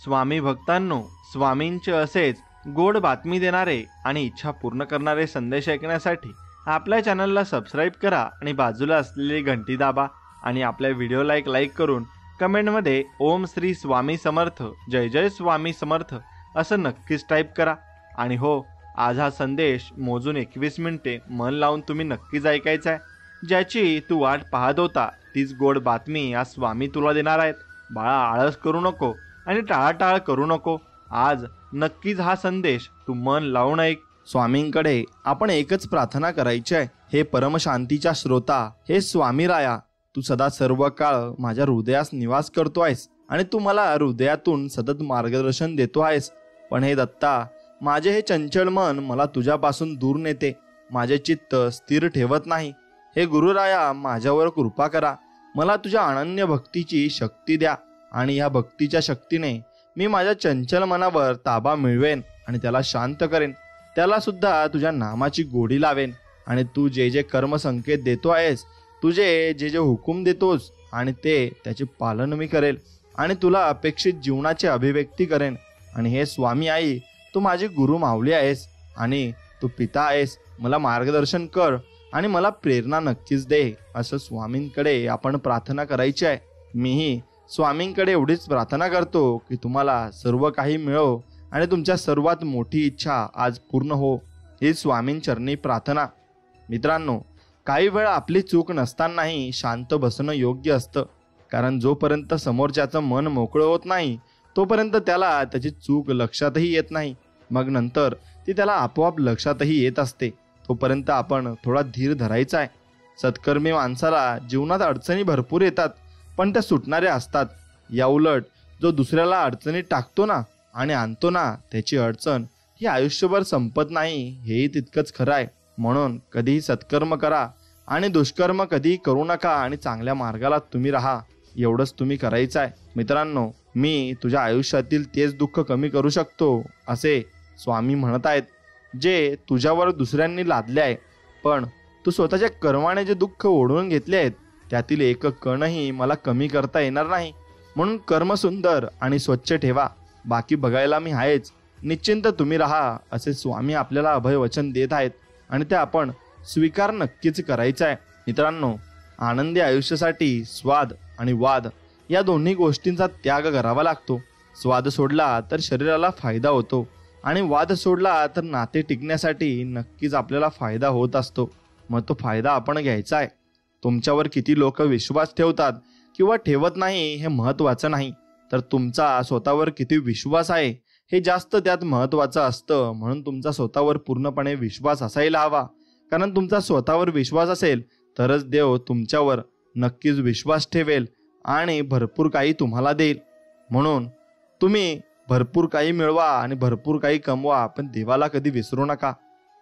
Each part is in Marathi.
स्वामी भक्तांनो, स्वामींचे असेच गोड बातमी देणारे आणि इच्छा पूर्ण करणारे संदेश ऐकण्यासाठी आपल्या चॅनलला सबस्क्राईब करा आणि बाजूला असलेली घंटी दाबा आणि आपल्या व्हिडिओला एक लाईक करून कमेंटमध्ये ओम श्री स्वामी समर्थ, जय जय स्वामी समर्थ असं नक्कीच टाईप करा। आणि हो, आज हा संदेश मोजून 21 मिनिटे मन लावून तुम्ही नक्कीच ऐकायचा आहे। ज्याची तू वाट पाहत होता तीच गोड बातमी आज स्वामी तुला देणार आहेत। बाळा, आळस करू नको आणि टाळाटाळ करू नको। आज नक्कीच हा संदेश तू मन लावून ऐक। स्वामींकडे आपण एकच प्रार्थना करायची आहे। हे परमशांतीच्या श्रोता, हे स्वामी राया, तू सदा सर्व काळ माझ्या हृदयास निवास करतो आहेस आणि तू मला हृदयातून सतत मार्गदर्शन देतो आहेस। पण हे दत्ता, माझे हे चंचल मन मला तुझ्यापासून दूर नेते, माझे चित्त स्थिर ठेवत नाही। हे गुरुराया, माझ्यावर कृपा करा, मला तुझ्या अनन्य भक्तीची शक्ती द्या आणि या भक्तीच्या शक्तीने मी माझ्या चंचल मनावर ताबा मिळवेन आणि त्याला शांत करेन, त्याला सुद्धा तुझ्या नामाची गोडी लावेन। आणि तू जे जे कर्म संकेत देतो आहेस, तुझे जे जे हुकूम देतोस आणि त्याचे पालन मी करेल आणि तुला अपेक्षित जीवनाची अभिव्यक्ती करेन। आणि हे स्वामी आई, तू माझी गुरु माऊली आहेस आणि तू पिता आहेस, मला मार्गदर्शन कर आणि मला प्रेरणा नक्कीच दे, असं स्वामींकडे आपण प्रार्थना करायची आहे। मीही स्वामींकडे एवढीच प्रार्थना करतो की तुम्हाला सर्व काही मिळो आणि तुमच्या सर्वात मोठी इच्छा आज पूर्ण हो, ही स्वामींचरणी प्रार्थना। मित्रांनो, काही वेळा आपली चूक नसतानाही शांत बसणं योग्य असतं, कारण जोपर्यंत समोरच्याचं मन मोकळं होत नाही तोपर्यंत त्याला त्याची चूक लक्षातही येत नाही, मग नंतर ती त्याला आपोआप लक्षातही येत असते। तोपर्यंत आपण थोडा धीर धरायचा आहे। सत्कर्मी माणसाला जीवनात अडचणी भरपूर येतात, पण त्या सुटणाऱ्या असतात। या उलट जो दुसऱ्याला अडचणीत टाकतो ना आणि आणतो ना, त्याची अडचण ही आयुष्यभर संपत नाही, हेही तितकंच खरं आहे। म्हणून कधीही सत्कर्म करा आणि दुष्कर्म कधीही करू नका आणि चांगल्या मार्गाला तुम्ही राहा, एवढंच तुम्ही करायचं आहे। मित्रांनो, मी तुझ्या आयुष्यातील तेच दुःख कमी करू शकतो असे स्वामी म्हणत आहेत, जे तुझ्यावर दुसऱ्यांनी लादले आहे, पण तू स्वतःच्या कर्माने जे दुःख ओढून घेतले आहेत त्यातील एक कणही मला कमी करता येणार नाही। म्हणून कर्म सुंदर आणि स्वच्छ ठेवा, बाकी बघायला मी आहेच, निश्चिंत तुम्ही राहा, असे स्वामी आपल्याला अभयवचन देत आहेत आणि ते आपण स्वीकार नक्कीच करायचा आहे। मित्रांनो, आनंदी आयुष्यासाठी स्वाद आणि वाद या दोन्ही गोष्टींचा त्याग करावा लागतो। स्वाद सोडला तर शरीराला फायदा होतो आणि वाद सोडला तर नाते टिकण्यासाठी नक्कीच आपल्याला फायदा होत असतो। मग तो फायदा आपण घ्यायचा आहे। तुमच्यावर किती लोक विश्वास ठेवतात किंवा ठेवत नाही हे महत्त्वाचं नाही, तर तुमचा स्वतःवर किती विश्वास आहे हे जास्त त्यात महत्त्वाचं असतं। म्हणून तुमचा स्वतःवर पूर्णपणे विश्वास असायला हवा, कारण तुमचा स्वतःवर विश्वास असेल तरच देव तुमच्यावर नक्कीच विश्वास ठेवेल आणि भरपूर काही तुम्हाला देईल। म्हणून तुम्ही भरपूर काही मिळवा आणि भरपूर काही कमवा, पण देवाला कधी विसरू नका।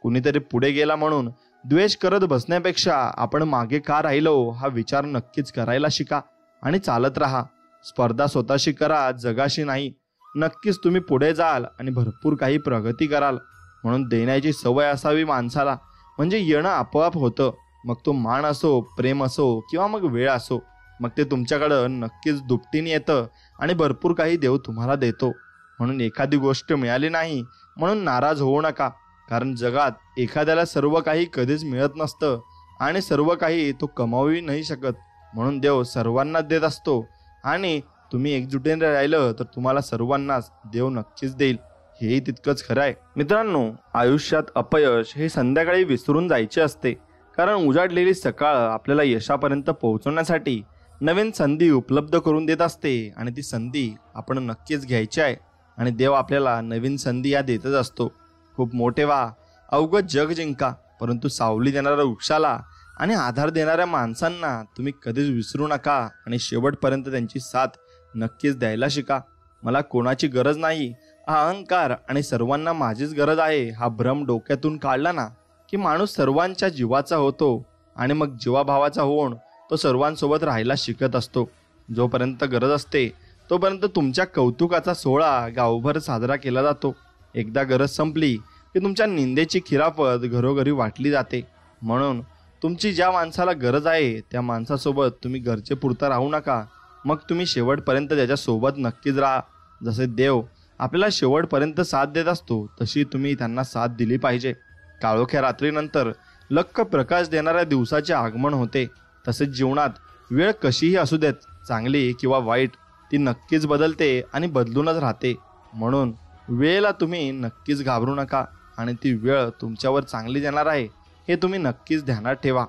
कुणीतरी पुढे गेला म्हणून द्वेष करत बसण्यापेक्षा आपण मागे का राहिलो हा विचार नक्कीच करायला शिका आणि चालत राहा। स्पर्धा स्वतःशी करा, जगाशी नाही। नक्कीच तुम्ही पुढे जाल आणि भरपूर काही प्रगती कराल। म्हणून देण्याची सवय असावी माणसाला, म्हणजे येणं आपोआप होतं। मग तो मान असो, प्रेम असो किंवा मग वेळ असो, मग ते तुमच्याकडं नक्कीच दुपटीने येतं आणि भरपूर काही देव तुम्हाला देतो। म्हणून एखादी गोष्ट मिळाली नाही म्हणून नाराज होऊ नका, कारण जगात एखाद्याला सर्व काही कधीच मिळत नसतं आणि सर्व काही तो कमावूही नाही शकत। म्हणून देव सर्वांना देत असतो आणि तुम्ही एकजुटीने राहिलं तर तुम्हाला सर्वांनाच देव नक्कीच देईल, हेही तितकंच खरं आहे। मित्रांनो, आयुष्यात अपयश हे संध्याकाळी विसरून जायचे असते, कारण उजाडलेली सकाळ आपल्याला यशापर्यंत पोहोचवण्यासाठी नवीन संधी उपलब्ध करून देत असते आणि ती संधी आपण नक्कीच घ्यायची आहे। आणि देव आपल्याला नवीन संधी या देतच असतो। खूप मोठे व्हा, अवघड जग जिंका, परंतु सावली देणाऱ्या वृक्षाला आणि आधार देणाऱ्या माणसांना तुम्ही कधीच विसरू नका आणि शेवटपर्यंत त्यांची साथ नक्कीच द्यायला शिका। मला कोणाची गरज नाही हा अहंकार आणि सर्वांना माझीच गरज आहे हा भ्रम डोक्यातून काढला ना की माणूस सर्वांच्या जीवाचा होतो आणि मग जीवाभावाचा होऊन तो सर्वांसोबत राहायला शिकत असतो। जोपर्यंत गरज असते तोपर्यंत तुमच्या कौतुकाचा सोहळा गावभर साजरा केला जातो। एकदा गरज संपली की तुमच्या निंदेची खिरापत घरोघरी वाटली जाते। म्हणून तुमची ज्या माणसाला गरज आहे त्या माणसासोबत तुम्ही गरजेपुरता राहू नका, मग तुम्ही शेवटपर्यंत त्याच्यासोबत नक्कीच राहा। जसे देव आपल्याला शेवटपर्यंत साथ देत असतो तशी तुम्ही त्यांना साथ दिली पाहिजे. काळोख्या रात्रीनंतर लख्ख प्रकाश देणाऱ्या दिवसाचे आगमन होते. तसेच जीवनात वेळ कशीही असू देत, चांगली किंवा वाईट, ती नक्कीच बदलते आणि बदलूनच राहते. म्हणून वेळेला तुम्ही नक्कीच घाबरू नका आणि ती वेळ तुमच्यावर चांगली देणार आहे हे तुम्ही नक्कीच ध्यानात ठेवा.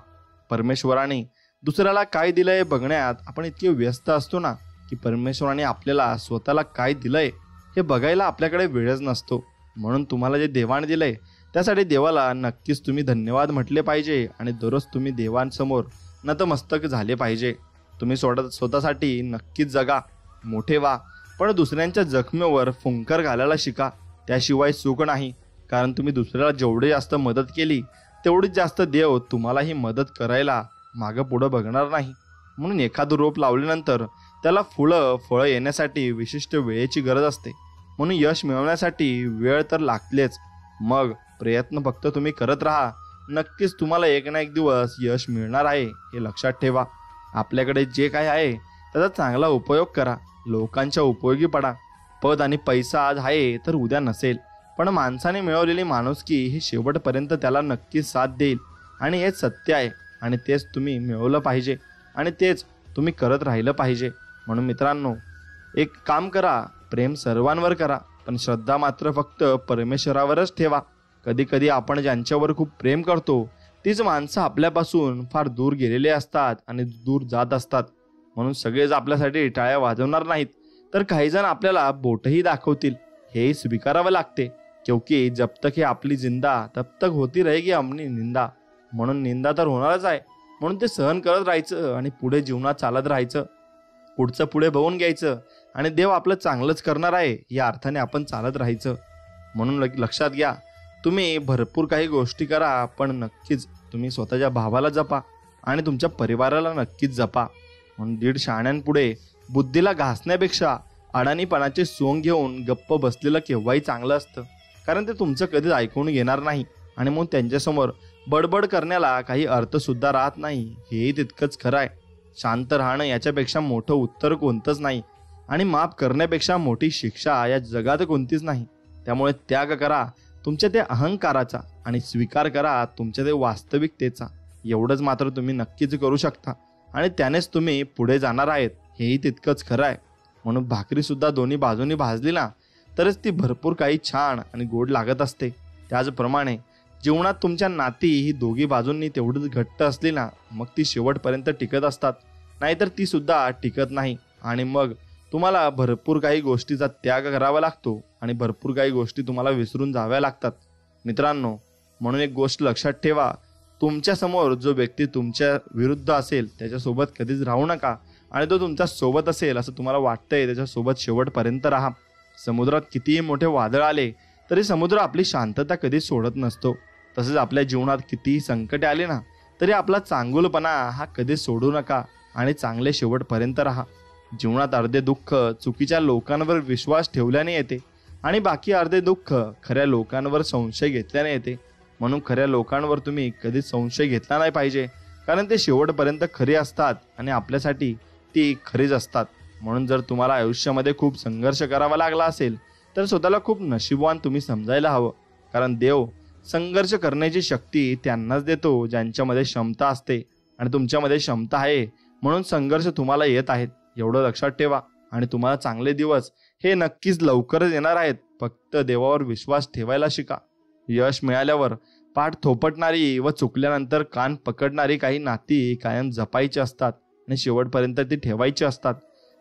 परमेश्वराने दुसऱ्याला काय दिलंय बघण्यात आपण इतके व्यस्त असतो ना की परमेश्वराने आपल्याला स्वतःला काय दिलंय हे बघायला आपल्याकडे वेळच नसतो. म्हणून तुम्हाला जे देवाण दिलंय त्यासाठी देवाला नक्कीच तुम्ही धन्यवाद म्हटले पाहिजे आणि दररोज तुम्ही देवांसमोर नतमस्तक झाले पाहिजे. तुम्ही स्वतःसाठी नक्कीच जगा, मोठे व्हा, पण दुसऱ्यांच्या जखमेवर फुंकर घालायला शिका. त्याशिवाय सुख नाही, कारण तुम्ही दुसऱ्याला जेवढी जास्त मदत केली तेवढीच जास्त देव तुम्हालाही मदत करायला मागं पुढं बघणार नाही. म्हणून एखादं रोप लावल्यानंतर त्याला फळं येण्यासाठी विशिष्ट वेळेची गरज असते. म्हणून यश मिळवण्यासाठी वेळ तर लागतेच. मग प्रयत्न फक्त तुम्ही करत राहा. नक्कीच तुम्हाला एक ना एक दिवस यश मिळणार आहे हे लक्षात ठेवा. आपल्याकडे जे काही आहे त्याचा चांगला उपयोग करा, लोकांच्या उपयोगी पडा. पद आणि पैसा आज आहे तर उद्या नसेल, पण माणसाने मिळवलेली माणुसकी ही शेवटपर्यंत त्याला नक्कीच साथ देईल आणि हेच सत्य आहे आणि तेच तुम्ही मिळवलं पाहिजे आणि तेच तुम्ही करत राहिलं पाहिजे. म्हणून मित्रांनो, एक काम करा, प्रेम सर्वांवर करा, पण श्रद्धा मात्र फक्त परमेश्वरावरच ठेवा. कधी कधी आपण ज्यांच्यावर खूप प्रेम करतो तीच माणसं आपल्यापासून फार दूर गेलेले असतात आणि दूर जात असतात. म्हणून सगळेच आपल्यासाठी टाळ्या वाजवणार नाहीत, तर काही जण आपल्याला बोटही दाखवतील. हेही स्वीकारावं लागते, क्योंकि जब तक है आपली जिंदा तब तक होती रहेगी अपनी निंदा. म्हणून निंदा तर होणारच आहे, म्हणून ते सहन करत राहायचं आणि पुढे जीवनात चालत राहायचं. पुढचं पुढे बघून घ्यायचं आणि देव आपलं चांगलंच करणार आहे या अर्थाने आपण चालत राहायचं. म्हणून लक्षात घ्या, तुम्ही भरपूर काही गोष्टी करा, पण नक्कीच तुम्ही स्वतःच्या भावाला जपा आणि तुमच्या परिवाराला नक्कीच जपा. म्हणून 1.5 शहाण्यांपुढे बुद्धीला घासण्यापेक्षा अडाणीपणाचे सोंग घेऊन गप्प बसलेलं केव्हाही चांगलं असतं, कारण ते तुमचं कधीच ऐकून घेणार नाही आणि मग त्यांच्यासमोर बडबड करण्याला काही अर्थसुद्धा राहत नाही. हेही तितकंच खरं आहे. शांत राहणं याच्यापेक्षा मोठं उत्तर कोणतंच नाही आणि माफ करण्यापेक्षा मोठी शिक्षा या जगात कोणतीच नाही. त्यामुळे त्याग करा तुमच्या ते अहंकाराचा आणि स्वीकार करा तुमच्या ते वास्तविकतेचा. एवढंच मात्र तुम्ही नक्कीच करू शकता आणि त्यानेच तुम्ही पुढे जाणार आहेत, हेही तितकंच खरं आहे. म्हणून भाकरीसुद्धा दोन्ही बाजूनी भाजली ना तरच ती भरपूर काही छान आणि गोड लागत असते. त्याचप्रमाणे जीवनात तुमच्या नाती ही दोघी बाजूंनी तेवढीच घट्ट असली ना मग ती शेवटपर्यंत टिकत असतात, नाहीतर ती सुद्धा टिकत नाही आणि मग तुम्हाला भरपूर काही गोष्टीचा त्याग करावा लागतो आणि भरपूर काही गोष्टी तुम्हाला विसरून जाव्या लागतात. मित्रांनो, म्हणून एक गोष्ट लक्षात ठेवा, तुमच्यासमोर जो व्यक्ती तुमच्या विरुद्ध असेल त्याच्यासोबत कधीच राहू नका आणि तो तुमच्या सोबत असेल असं तुम्हाला वाटतंय त्याच्यासोबत शेवटपर्यंत राहा. समुद्रात कितीही मोठे वादळ आले तरी समुद्र आपली शांतता कधीच सोडत नसतो. तसेच आपल्या जीवनात कितीही संकटे आले ना तरी आपला चांगुलपणा हा कधीच सोडू नका आणि चांगले शेवटपर्यंत राहा. जीवनात अर्धे दुःख चुकीच्या लोकांवर विश्वास ठेवल्याने येते आणि बाकी अर्धे दुःख खऱ्या लोकांवर संशय घेतल्याने येते. म्हणून खऱ्या लोकांवर तुम्ही कधीच संशय घेतला नाही पाहिजे, कारण ते शेवटपर्यंत खरे असतात आणि आपल्यासाठी ती खरीच असतात. म्हणून जर तुम्हाला आयुष्यामध्ये खूप संघर्ष करावा लागला असेल तर स्वतःला खूप नशीबवान तुम्ही समजायला हवं, कारण देव संघर्ष करण्याची शक्ती त्यांनाच देतो ज्यांच्यामध्ये क्षमता असते आणि तुमच्यामध्ये क्षमता आहे म्हणून संघर्ष तुम्हाला येत आहेत. एवढं लक्षात ठेवा आणि तुम्हाला चांगले दिवस हे नक्कीच लवकरच येणार आहेत. फक्त देवावर विश्वास ठेवायला शिका. यश मिळाल्यावर पाठ थोपटणारी व चुकल्यानंतर कान पकडणारी काही नाती कायम जपायची असतात आणि शेवटपर्यंत ती ठेवायची असतात,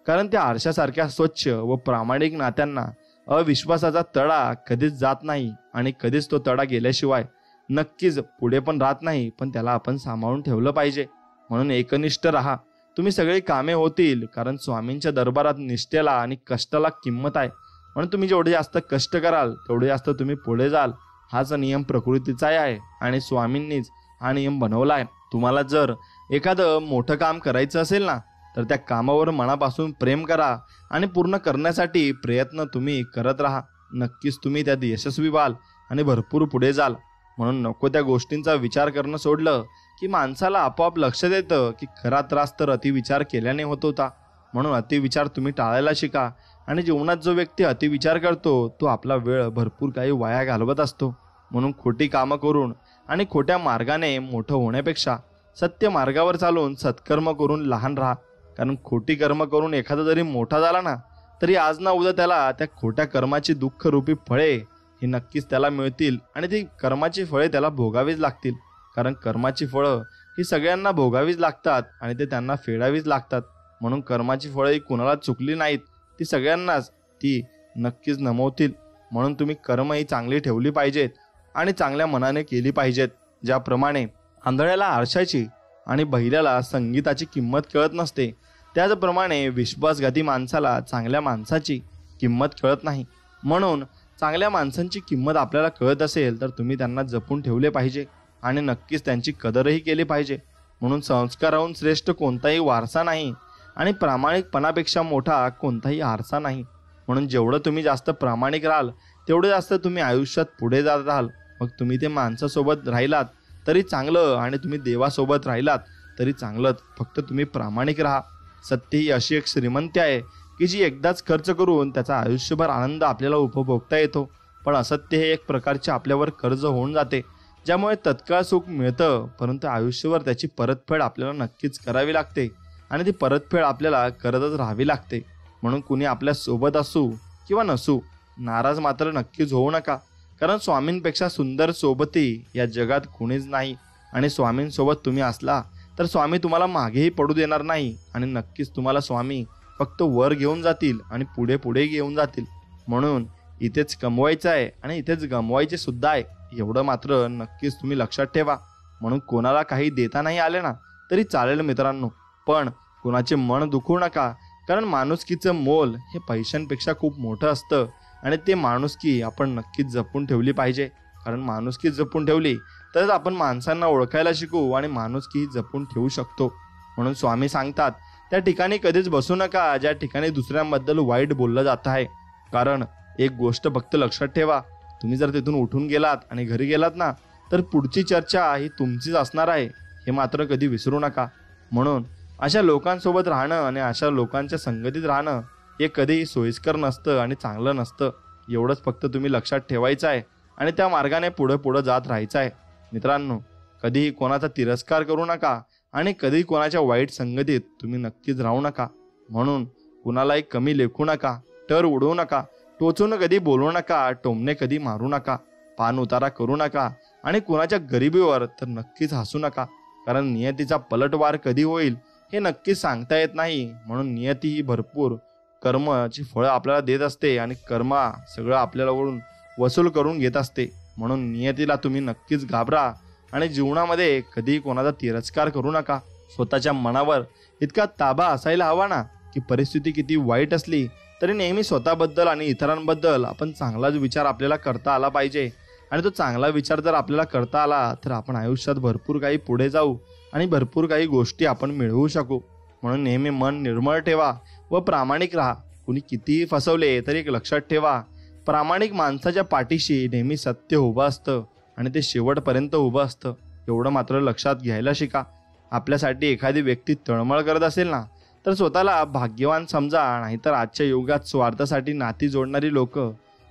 कारण त्या आरशासारख्या स्वच्छ व प्रामाणिक नात्यांना अविश्वासाचा तडा कधीच जात नाही आणि कधीच तो तडा गेल्याशिवाय नक्कीच पुढे पण राहत नाही, पण त्याला आपण सांभाळून ठेवलं पाहिजे. म्हणून एकनिष्ठ राहा. तुम्ही सगळी कामे होतील, कारण स्वामींच्या दरबारात निष्ठेला आणि कष्टाला किंमत आहे. म्हणून तुम्ही जेवढे जास्त कष्ट कराल तेवढे जास्त तुम्ही पुढे जाल. हाच नियम प्रकृतीचा आहे आणि स्वामींनीच हा नियम बनवला आहे. तुम्हाला जर एखादं मोठं काम करायचं असेल ना तर त्या कामावर मनापासून प्रेम करा आणि पूर्ण करण्यासाठी प्रयत्न तुम्ही करत राहा. नक्कीच तुम्ही त्यात यशस्वी व्हाल आणि भरपूर पुढे जाल. म्हणून नको त्या गोष्टींचा विचार करणं सोडलं की माणसाला आपोआप लक्षात येतं की खरा त्रास तर अतिविचार केल्याने होत होता. म्हणून अतिविचार तुम्ही टाळायला शिका आणि जीवनात जो व्यक्ती अतिविचार करतो तो आपला वेळ भरपूर काही वाया घालवत असतो. म्हणून खोटी कामं करून आणि खोट्या मार्गाने मोठं होण्यापेक्षा सत्य मार्गावर चालून सत्कर्म करून लहान राहा. कारण खोटी कर्म करून एखादा जरी मोठा झाला ना तरी आज ना उद्या त्याला त्या खोट्या कर्माची दुःखरूपी फळे ही नक्कीच त्याला मिळतील आणि ती कर्माची फळे त्याला भोगावीच लागतील. कारण कर्माची फळं ही सगळ्यांना भोगावीच लागतात आणि ते त्यांना फेडावीच लागतात. म्हणून कर्माची फळं ही कुणाला चुकली नाहीत, ती सगळ्यांनाच ती नक्कीच नमवतील. म्हणून तुम्ही कर्म ही चांगली ठेवली पाहिजेत आणि चांगल्या मनाने केली पाहिजेत. ज्याप्रमाणे आंधळ्याला आरशाची आणि बहिऱ्याला संगीताची किंमत कळत नसते, त्याचप्रमाणे विश्वासघाती माणसाला चांगल्या माणसाची किंमत कळत नाही. म्हणून चांगल्या माणसांची किंमत आपल्याला कळत असेल तर तुम्ही त्यांना जपून ठेवले पाहिजे आणि नक्कीच त्यांची कदरही केली पाहिजे. म्हणून संस्काराहून श्रेष्ठ कोणताही वारसा नाही आणि प्रामाणिकपणापेक्षा मोठा कोणताही आरसा नाही. म्हणून जेवढं तुम्ही जास्त प्रामाणिक राहाल तेवढं जास्त तुम्ही आयुष्यात पुढे जात राहाल. मग तुम्ही ते माणसासोबत राहिलात तरी चांगलं आणि तुम्ही देवासोबत राहिलात तरी चांगलंच. फक्त तुम्ही प्रामाणिक राहा. सत्य ही अशी एक श्रीमंती आहे की जी एकदाच खर्च करून त्याचा आयुष्यभर आनंद आपल्याला उपभोगता येतो. पण असत्य हे एक प्रकारचे आपल्यावर कर्ज होऊन जाते, ज्यामुळे तत्काळ सुख मिळतं परंतु आयुष्यभर त्याची परतफेड आपल्याला नक्कीच करावी लागते आणि ती परतफेड आपल्याला करतच राहावी लागते. म्हणून कुणी आपल्या सोबत असू किंवा नसू नाराज मात्र नक्कीच होऊ नका. कारण स्वामींपेक्षा सुंदर सोबती या जगात कुणीच नाही आणि स्वामींसोबत तुम्ही असला तर स्वामी तुम्हाला मागेही पडू देणार नाही आणि नक्कीच तुम्हाला स्वामी फक्त वर घेऊन जातील आणि पुढे पुढे घेऊन जातील. म्हणून इथेच कमवायचं आहे आणि इथेच गमवायचे सुद्धा आहे, एवढं मात्र नक्कीच तुम्ही लक्षात ठेवा. म्हणून कोणाला काही देता नाही आले ना तरी चालेल मित्रांनो, पण कोणाचे मन दुखवू नका. कारण माणुसकीचं मोल हे पैशांपेक्षा खूप मोठं असतं आणि ते माणुसकी आपण नक्कीच जपून ठेवली पाहिजे. कारण माणुसकी जपून ठेवली तरच आपण माणसांना ओळखायला शिकू आणि माणुसकी जपून ठेवू शकतो. म्हणून स्वामी सांगतात त्या ठिकाणी कधीच बसू नका ज्या ठिकाणी दुसऱ्यांबद्दल वाईट बोललं जात आहे. कारण एक गोष्ट फक्त लक्षात ठेवा, तुम्ही जर तिथून उठून गेलात आणि घरी गेलात ना तर पुढची चर्चा ही तुमचीच असणार आहे, हे मात्र कधी विसरू नका. म्हणून अशा लोकांसोबत राहणं आणि अशा लोकांच्या संगतीत राहणं हे कधीही सोयीस्कर नसतं आणि चांगलं नसतं. एवढंच फक्त तुम्ही लक्षात ठेवायचं आहे आणि त्या मार्गाने पुढे पुढे जात राहायचं आहे. मित्रांनो, कधीही कोणाचा तिरस्कार करू नका आणि कधीही कोणाच्या वाईट संगतीत तुम्ही नक्कीच राहू नका. म्हणून कुणालाही कमी लेखू नका, टर उडवू नका, टोचून कधी बोलू नका, टोमणे कधी मारू नका, पान उतारा करू नका आणि कुणाच्या गरिबीवर तर नक्कीच हसू नका. कारण नियतीचा पलटवार कधी होईल हे नक्कीच सांगता येत नाही. म्हणून नियती ही भरपूर कर्माची फळं आपल्याला देत असते आणि कर्म सगळं आपल्याकडून वसूल करून घेत असते. म्हणून नियतीला तुम्ही नक्कीच घाबरा आणि जीवनामध्ये कधीही कोणाचा तिरस्कार करू नका. स्वतःच्या मनावर इतका ताबा असायला हवा ना की परिस्थिती किती वाईट असली तरी नेहमी स्वतःबद्दल आणि इतरांबद्दल आपण चांगलाच विचार आपल्याला करता आला पाहिजे. आणि तो चांगला विचार जर आपल्याला करता आला तर आपण आयुष्यात भरपूर काही पुढे जाऊ आणि भरपूर काही गोष्टी आपण मिळवू शकू. म्हणून नेहमी मन निर्मळ ठेवा व प्रामाणिक राहा. कुणी कितीही फसवले तरी एक लक्षात ठेवा, प्रामाणिक माणसाच्या पाठीशी नेहमी सत्य उभं असतं आणि ते शेवटपर्यंत उभं असतं. एवढं मात्र लक्षात घ्यायला शिका. आपल्यासाठी एखादी व्यक्ती तळमळ करत असेल ना तर स्वतःला भाग्यवान समजा, नाहीतर आजच्या युगात स्वार्थासाठी नाती जोडणारी लोक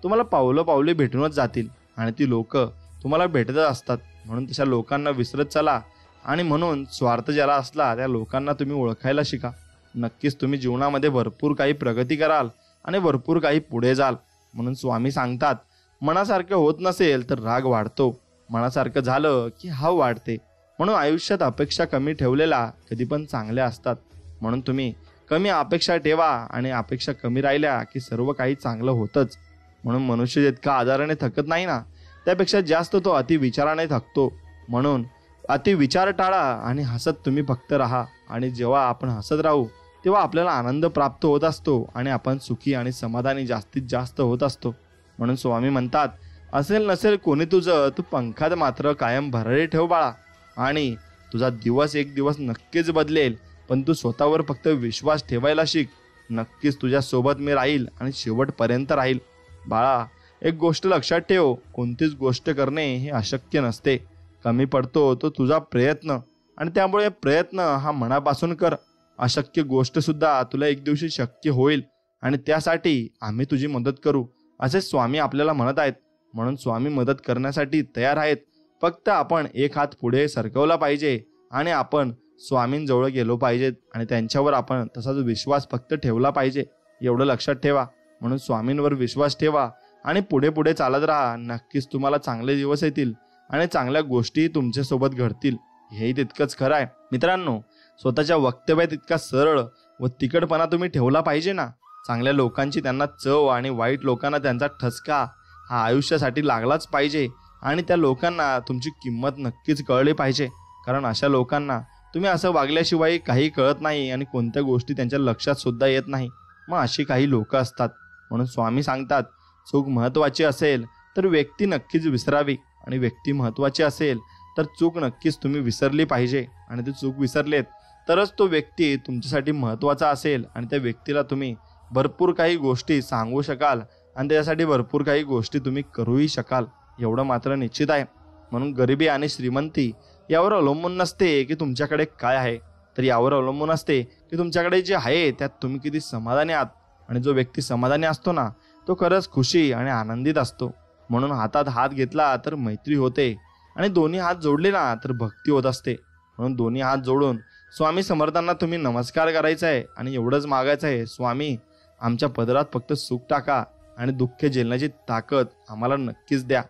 तुम्हाला पावलं भेटूनच जातील आणि ती लोक तुम्हाला भेटतच असतात. म्हणून तशा लोकांना विसरत चला आणि म्हणून स्वार्थ ज्याला असला त्या लोकांना तुम्ही ओळखायला शिका. नक्कीच तुम्ही जीवनामध्ये भरपूर काही प्रगती कराल आणि भरपूर काही पुढे जाल. म्हणून स्वामी सांगतात, मनासारखं होत नसेल तर राग वाढतो, मनासारखं झालं की हाव वाढते. म्हणून आयुष्यात अपेक्षा कमी ठेवलेल्या कधी पण चांगल्या असतात. म्हणून तुम्ही कमी अपेक्षा ठेवा आणि अपेक्षा कमी राहिल्या की सर्व काही चांगलं होतंच. म्हणून मनुष्य जितका आजाराने थकत नाही ना त्यापेक्षा जास्त तो अतिविचाराने थकतो. म्हणून अतिविचार टाळा आणि हसत तुम्ही फक्त राहा. आणि जेव्हा आपण हसत राहू तेव्हा आपल्याला आनंद प्राप्त होत असतो आणि आपण सुखी आणि समाधानी जास्तीत जास्त होत असतो. म्हणून स्वामी म्हणतात, असेल नसेल कोणी तुझं, तू पंखात मात्र कायम भरारी ठेव बाळा. आणि तुझा दिवस एक दिवस नक्कीच बदलेल, पण तू स्वतःवर फक्त विश्वास ठेवायला शिक. नक्कीच तुझ्या सोबत मी राहील आणि शेवटपर्यंत राहील. बाळा, एक गोष्ट लक्षात ठेव, कोणतीच गोष्ट करणे हे अशक्य नसते. कमी पडतो तो तुझा प्रयत्न आणि त्यामुळे प्रयत्न हा मनापासून कर. अशक्य गोष्ट सुद्धा तुला एक दिवशी शक्य होईल आणि त्यासाठी आम्ही तुझी मदत करू, असे स्वामी आपल्याला म्हणत आहेत. म्हणून स्वामी मदत करण्यासाठी तयार आहेत. फक्त आपण एक हात पुढे सरकवला पाहिजे आणि आपण स्वामींजवळ गेलो पाहिजेत आणि त्यांच्यावर आपण तसाच विश्वास फक्त ठेवला पाहिजे. एवढं लक्षात ठेवा. म्हणून स्वामींवर विश्वास ठेवा आणि पुढे पुढे चालत राहा. नक्कीच तुम्हाला चांगले दिवस येतील आणि चांगल्या गोष्टी तुमच्यासोबत घडतील. हेही तितकंच खरं आहे. मित्रांनो, स्वतःच्या वक्तव्यात इतका सरळ व तिखटपणा तुम्ही ठेवला पाहिजे ना. चांगल्या लोकांची त्यांना चव आणि वाईट लोकांना त्यांचा ठसका हा आयुष्यासाठी लागलाच पाहिजे आणि त्या लोकांना तुमची किंमत नक्कीच कळली पाहिजे. कारण अशा लोकांना तुम्ही असं वागल्याशिवाय काही कळत नाही आणि कोणत्या गोष्टी त्यांच्या लक्षात सुद्धा येत नाही. मग अशी काही लोक असतात. म्हणून स्वामी सांगतात, चूक महत्त्वाची असेल तर व्यक्ती नक्कीच विसरावी आणि व्यक्ती महत्त्वाची असेल तर चूक नक्कीच तुम्ही विसरली पाहिजे. आणि ती चूक विसरलेत तरच तो व्यक्ती तुमच्यासाठी महत्त्वाचा असेल आणि त्या व्यक्तीला तुम्ही भरपूर काही गोष्टी सांगू शकाल आणि त्याच्यासाठी भरपूर काही गोष्टी तुम्ही करूही शकाल. एवढं मात्र निश्चित आहे. म्हणून गरिबी आणि श्रीमंती यावर अवलंबून नसते की तुमच्याकडे काय आहे, तर यावर अवलंबून असते की तुमच्याकडे जे आहे त्यात तुम्ही किती समाधानी आहात. आणि जो व्यक्ती समाधानी असतो ना, तो खरंच खुशी आणि आनंदित असतो. म्हणून हातात हात घेतला तर मैत्री होते आणि दोन्ही हात जोडले ना तर भक्ती होत असते. म्हणून दोन्ही हात जोडून स्वामी समर्थांना तुम्ही नमस्कार करायचा आहे आणि एवढंच मागायचं आहे, स्वामी आमच्या पदरात फक्त सुख टाका आणि दुःख झेलण्याची ताकद आम्हाला नक्कीच द्या.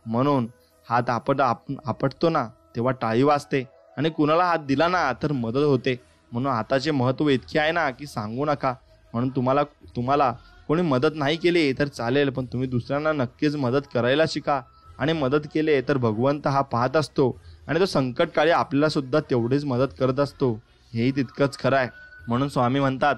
म्हणून हात आपटतो ना तेव्हा टाळी वाजते आणि कुणाला हात दिला ना तर मदत होते. म्हणून हाताचे महत्त्व इतके आहे ना की सांगू नका. म्हणून तुम्हाला कोणी मदत नाही केली तर चालेल, पण तुम्ही दुसऱ्यांना नक्कीच मदत करायला शिका. आणि मदत केले तर भगवंत हा पाहत असतो आणि तो संकटकाळी आपल्याला सुद्धा तेवढीच मदत करत असतो. हेही तितकंच खरं आहे. म्हणून स्वामी म्हणतात,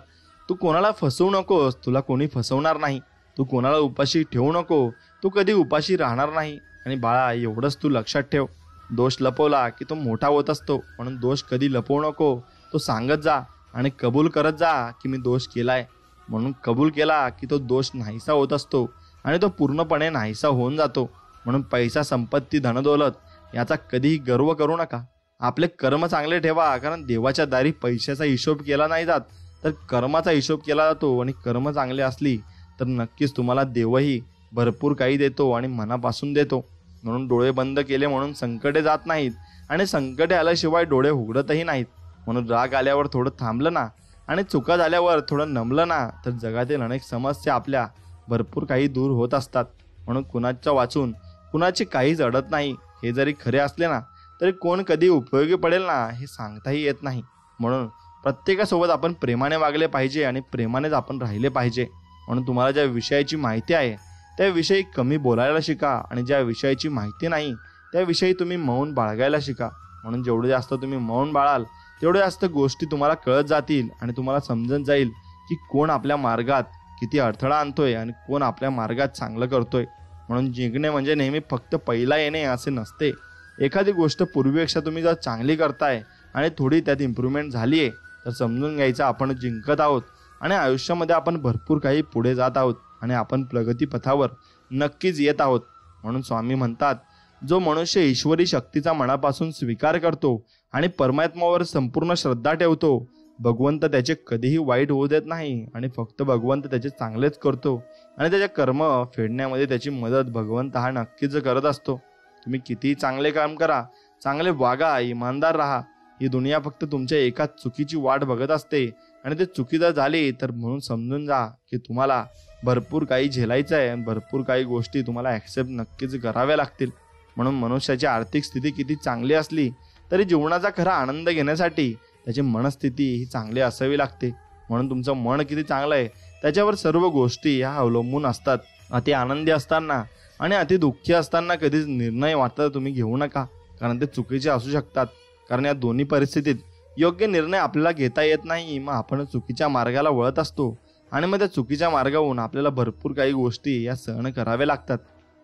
तू कोणाला फसवू नकोस, तुला कोणी फसवणार नाही. तू कोणाला उपाशी ठेवू नको, तू कधी उपाशी राहणार नाही. आणि बाळा, एवढंच तू लक्षात ठेव, दोष लपवला की तो मोठा होत असतो. म्हणून दोष कधी लपवू नको, तो सांगत जा आणि कबूल करत जा की मी दोष केलाय. म्हणून कबूल केला की तो दोष नाहीसा होत असतो आणि तो पूर्णपणे नाहीसा होऊन जातो. म्हणून पैसा, संपत्ती, धनदौलत याचा कधीही गर्व करू नका. आपले कर्म चांगले ठेवा, कारण देवाच्या दारी पैशाचा हिशोब केला नाही जात, तर कर्माचा हिशोब केला जातो. आणि कर्म चांगले असली तर नक्कीच तुम्हाला देवही भरपूर काही देतो आणि मनापासून देतो. म्हणून डोळे बंद केले म्हणून संकटे जात नाहीत आणि संकटे आल्याशिवाय डोळे उघडतही नाहीत. म्हणून राग आल्यावर थोडं थांबलं ना आणि चुका झाल्यावर थोडं नमलं ना तर जगातील अनेक समस्या आपल्या भरपूर काही दूर होत असतात. म्हणून कुणाच्या वाचून कुणाची काहीच अडत नाही. हे जरी खरे असले ना तरी कोण कधी उपयोगी पडेल ना हे सांगताही येत नाही. म्हणून प्रत्येकासोबत आपण प्रेमाने वागले पाहिजे आणि प्रेमानेच आपण राहिले पाहिजे. म्हणून तुम्हाला ज्या विषयाची माहिती आहे त्याविषयी कमी बोलायला शिका आणि ज्या विषयाची माहिती नाही त्याविषयी तुम्ही मौन बाळगायला शिका. म्हणून जेवढे जास्त तुम्ही मौन बाळाल तेवढे जास्त गोष्टी तुम्हाला कळत जातील आणि तुम्हाला समजून जाईल की कोण आपल्या मार्गात किती अडथळा आणतोय आणि कोण आपल्या मार्गात चांगलं करतोय. म्हणून जिंकणे म्हणजे नेहमी फक्त पहिला येणे असे नसते. एखादी गोष्ट पूर्वीपेक्षा तुम्ही जर चांगली करताय आणि थोडी त्यात इम्प्रूव्हमेंट झाली आहे तर समजून घ्यायचं आपण जिंकत आहोत आणि आयुष्यामध्ये आपण भरपूर काही पुढे जात आहोत आणि आपण प्रगतीपथावर नक्कीच येत आहोत. म्हणून स्वामी म्हणतात, जो मनुष्य ईश्वरी शक्तीचा मनापासून स्वीकार करतो आणि परमात्म्यावर संपूर्ण श्रद्धा ठेवतो, भगवंत त्याचे कधीही वाईट होऊ देत नाही आणि फक्त भगवंत त्याचे चांगलेच करतो आणि त्याचे कर्म फेडण्यामध्ये त्याची मदत भगवंत हा नक्कीच करत असतो. तुम्ही कितीही चांगले काम करा, चांगले वागा, इमानदार राहा, ही दुनिया फक्त तुमच्या एका चुकीची वाट बघत असते आणि ते चुकी जर झाली तर म्हणून समजून जा की तुम्हाला भरपूर काही झेलायचं आहे आणि भरपूर काही गोष्टी तुम्हाला ॲक्सेप्ट नक्कीच कराव्या लागतील. म्हणून मनुष्याची आर्थिक स्थिती किती चांगली असली तरी जीवनाचा खरा आनंद घेण्यासाठी त्याची मनस्थिती ही चांगली असावी लागते. म्हणून तुमचं मन किती चांगलं आहे त्याच्यावर सर्व गोष्टी ह्या अवलंबून असतात. अति आनंदी असताना आणि अति दुःखी असताना कधीच निर्णय वाटता तुम्ही घेऊ नका, कारण ते चुकीचे असू शकतात. कारण या दोन्ही परिस्थितीत योग्य निर्णय आपल्याला घेता येत नाही. मग आपण चुकीच्या मार्गाला वळत असतो आणि मग त्या चुकीच्या मार्गावरून आपल्याला भरपूर काही गोष्टी या सहन कराव्या लागतात.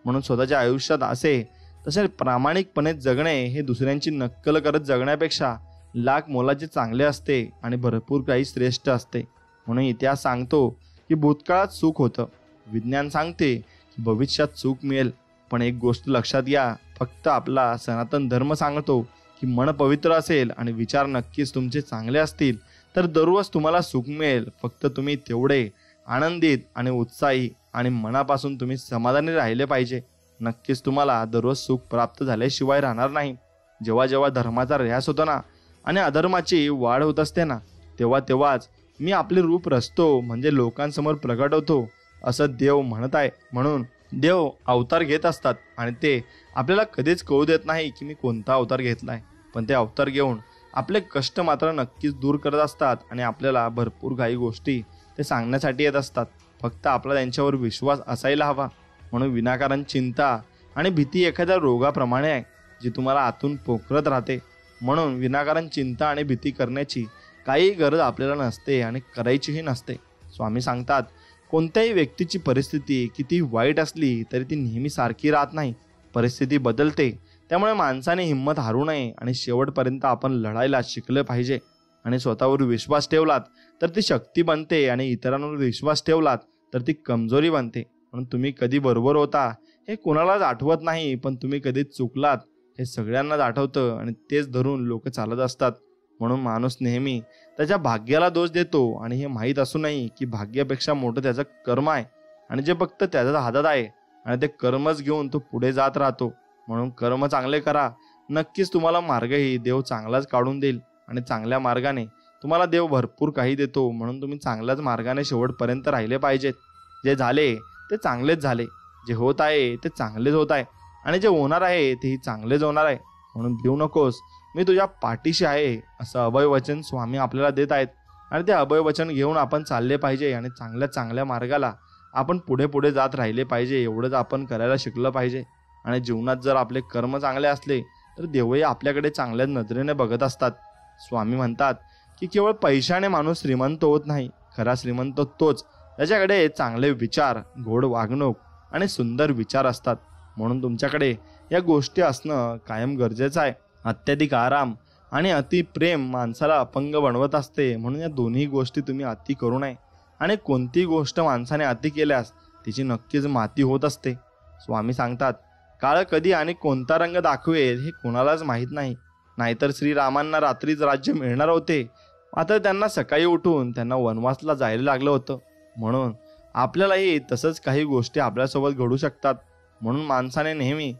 म्हणून स्वतःच्या आयुष्यात असे तसे प्रामाणिकपणे जगणे हे दुसऱ्यांची नक्कल करत जगण्यापेक्षा लाख मोलाचे चांगले असते आणि भरपूर काही श्रेष्ठ असते. म्हणून इतिहास सांगतो की भूतकाळात सुख होतं, विज्ञान सांगते की भविष्यात सुख मिळेल. पण एक गोष्ट लक्षात घ्या, फक्त आपला सनातन धर्म सांगतो की मन पवित्र असेल आणि विचार नक्कीच तुमचे चांगले असतील तर दररोज तुम्हाला सुख मिळेल. फक्त तुम्ही तेवढे आनंदित आणि उत्साही आणि मनापासून तुम्ही समाधानी राहिले पाहिजे. नक्कीच तुम्हाला दररोज सुख प्राप्त झाल्याशिवाय राहणार नाही. जेव्हा जेव्हा धर्माचा ऱ्यास होतो ना आणि अधर्माची वाढ होत असते ना, तेव्हाच मी आपले रूप रचतो, म्हणजे लोकांसमोर प्रगट होतो, असं देव म्हणत आहे. म्हणून देव अवतार घेत असतात आणि ते आपल्याला कधीच कळू देत नाही की मी कोणता अवतार घेतलाय. पण ते अवतार घेऊन आपले कष्ट मात्र नक्कीच दूर करत असतात आणि आपल्याला भरपूर काही गोष्टी ते सांगण्यासाठी येत असतात. फक्त आपला त्यांच्यावर विश्वास असायला हवा. म्हणून विनाकारण चिंता आणि भीती एखाद्या रोगाप्रमाणे आहे, जी तुम्हाला आतून पोखरत राहते. म्हणून विनाकारण चिंता आणि भीती करण्याची काही गरज आपल्याला नसते आणि करायचीही नसते. स्वामी सांगतात, कोणत्याही व्यक्तीची परिस्थिती किती वाईट असली तरी ती नेहमी सारखी राहत नाही. परिस्थिती बदलते. त्यामुळे माणसाने हिंमत हारू नये आणि शेवटपर्यंत आपण लढायला शिकलं पाहिजे. आणि स्वतःवर विश्वास ठेवलात तर ती शक्ती बनते आणि इतरांवर विश्वास ठेवलात तर ती कमजोरी बनते. म्हणून तुम्ही कधी बरोबर होता हे कोणालाच आठवत नाही, पण तुम्ही कधी चुकलात हे सगळ्यांनाच आठवतं आणि तेच धरून लोक चालत असतात. म्हणून माणूस नेहमी त्याच्या भाग्याला दोष देतो आणि हे माहीत असूनही की भाग्यापेक्षा मोठं त्याचं कर्म आहे आणि जे फक्त त्याच्या हातात आहे आणि ते कर्मच घेऊन तो पुढे जात राहतो. म्हणून कर्म चांगले करा. नक्कीच तुम्हाला मार्गही देव चांगलाच काढून देईल आणि चांगल्या मार्गाने तुम्हाला देव भरपूर काही देतो. म्हणून तुम्ही चांगल्याच मार्गाने शेवटपर्यंत राहिले पाहिजेत. जे झाले ते चांगलेच झाले, जे होत आहे ते चांगलेच होत आहे आणि जे होणार आहे तेही चांगलेच होणार आहे. म्हणून भिऊ नकोस, मी तुझ्या पाठीशी आहे, असं अभय वचन स्वामी आपल्याला देत आहेत. आणि ते अभय वचन घेऊन आपण चालले पाहिजे आणि चांगल्या मार्गाला आपण पुढे जात राहिले पाहिजे. एवढंच आपण करायला शिकलं पाहिजे. आणि जीवनात जर आपले कर्म चांगले असले तर देवही आपल्याकडे चांगल्या नजरेने बघत असतात. स्वामी म्हणतात की केवळ पैशाने माणूस श्रीमंत होत नाही. खरा श्रीमंत तोच त्याच्याकडे चांगले विचार, गोड वागणूक आणि सुंदर विचार असतात. म्हणून तुमच्याकडे या गोष्टी असणं कायम गरजेचं आहे. अत्याधिक आराम आणि अति प्रेम माणसाला अपंग बनवत असते. म्हणून या दोन्ही गोष्टी तुम्ही अति करू नये. आणि कोणती गोष्ट माणसाने अति केल्यास तिची नक्कीच माती होत असते. स्वामी सांगतात, काळ कधी आणि कोणता रंग दाखवेल हे कोणालाच माहीत नाही. नाहीतर श्रीरामांना रात्रीच राज्य मिळणार होते, मात्र त्यांना सकाळी उठून त्यांना वनवासला जायला लागलं होतं. म्हणून आपल्यालाही तसंच काही गोष्टी आपल्यासोबत घडू शकतात. म्हणून माणसाने नेहमी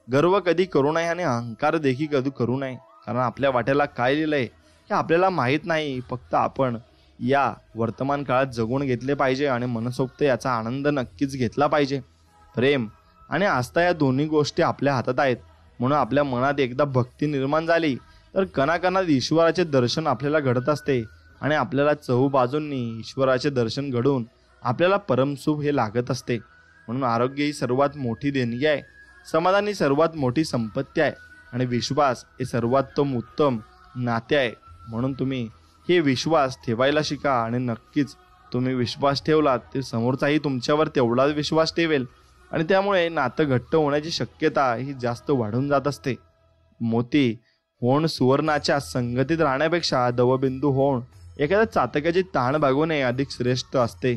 गर्व कधी करू नये आणि अहंकार देखील कधी करू नये. कारण आपल्या वाट्याला काय लिहिलंय हे आपल्याला माहीत नाही. फक्त आपण या वर्तमान काळात जगून घेतले पाहिजे आणि मनसोक्त याचा आनंद नक्कीच घेतला पाहिजे. प्रेम आणि आस्था या दोन्ही गोष्टी आपल्या हातात आहेत. म्हणून आपल्या मनात एकदा भक्ती निर्माण झाली तर कणाकणात ईश्वराचे दर्शन आपल्याला घडत असते आणि आपल्याला चहूबाजूंनी ईश्वराचे दर्शन घडून आपल्याला परमसुख हे लागत असते. म्हणून आरोग्य ही सर्वात मोठी देणगी आहे, समाधान ही सर्वात मोठी संपत्ती आहे आणि विश्वास हे सर्वोत्तम उत्तम नाते आहे. म्हणून तुम्ही हे विश्वास ठेवायला शिका आणि नक्कीच तुम्ही विश्वास ठेवलात तर समोरचाही तुमच्यावर तेवढाच विश्वास ठेवेल आणि त्यामुळे नातं घट्ट होण्याची शक्यता ही जास्त वाढून जात असते. मोती होण सुवर्णाच्या संगतीत राहण्यापेक्षा दवबिंदू होण एखाद्या चातकाची ताण भागवणे अधिक श्रेष्ठ असते.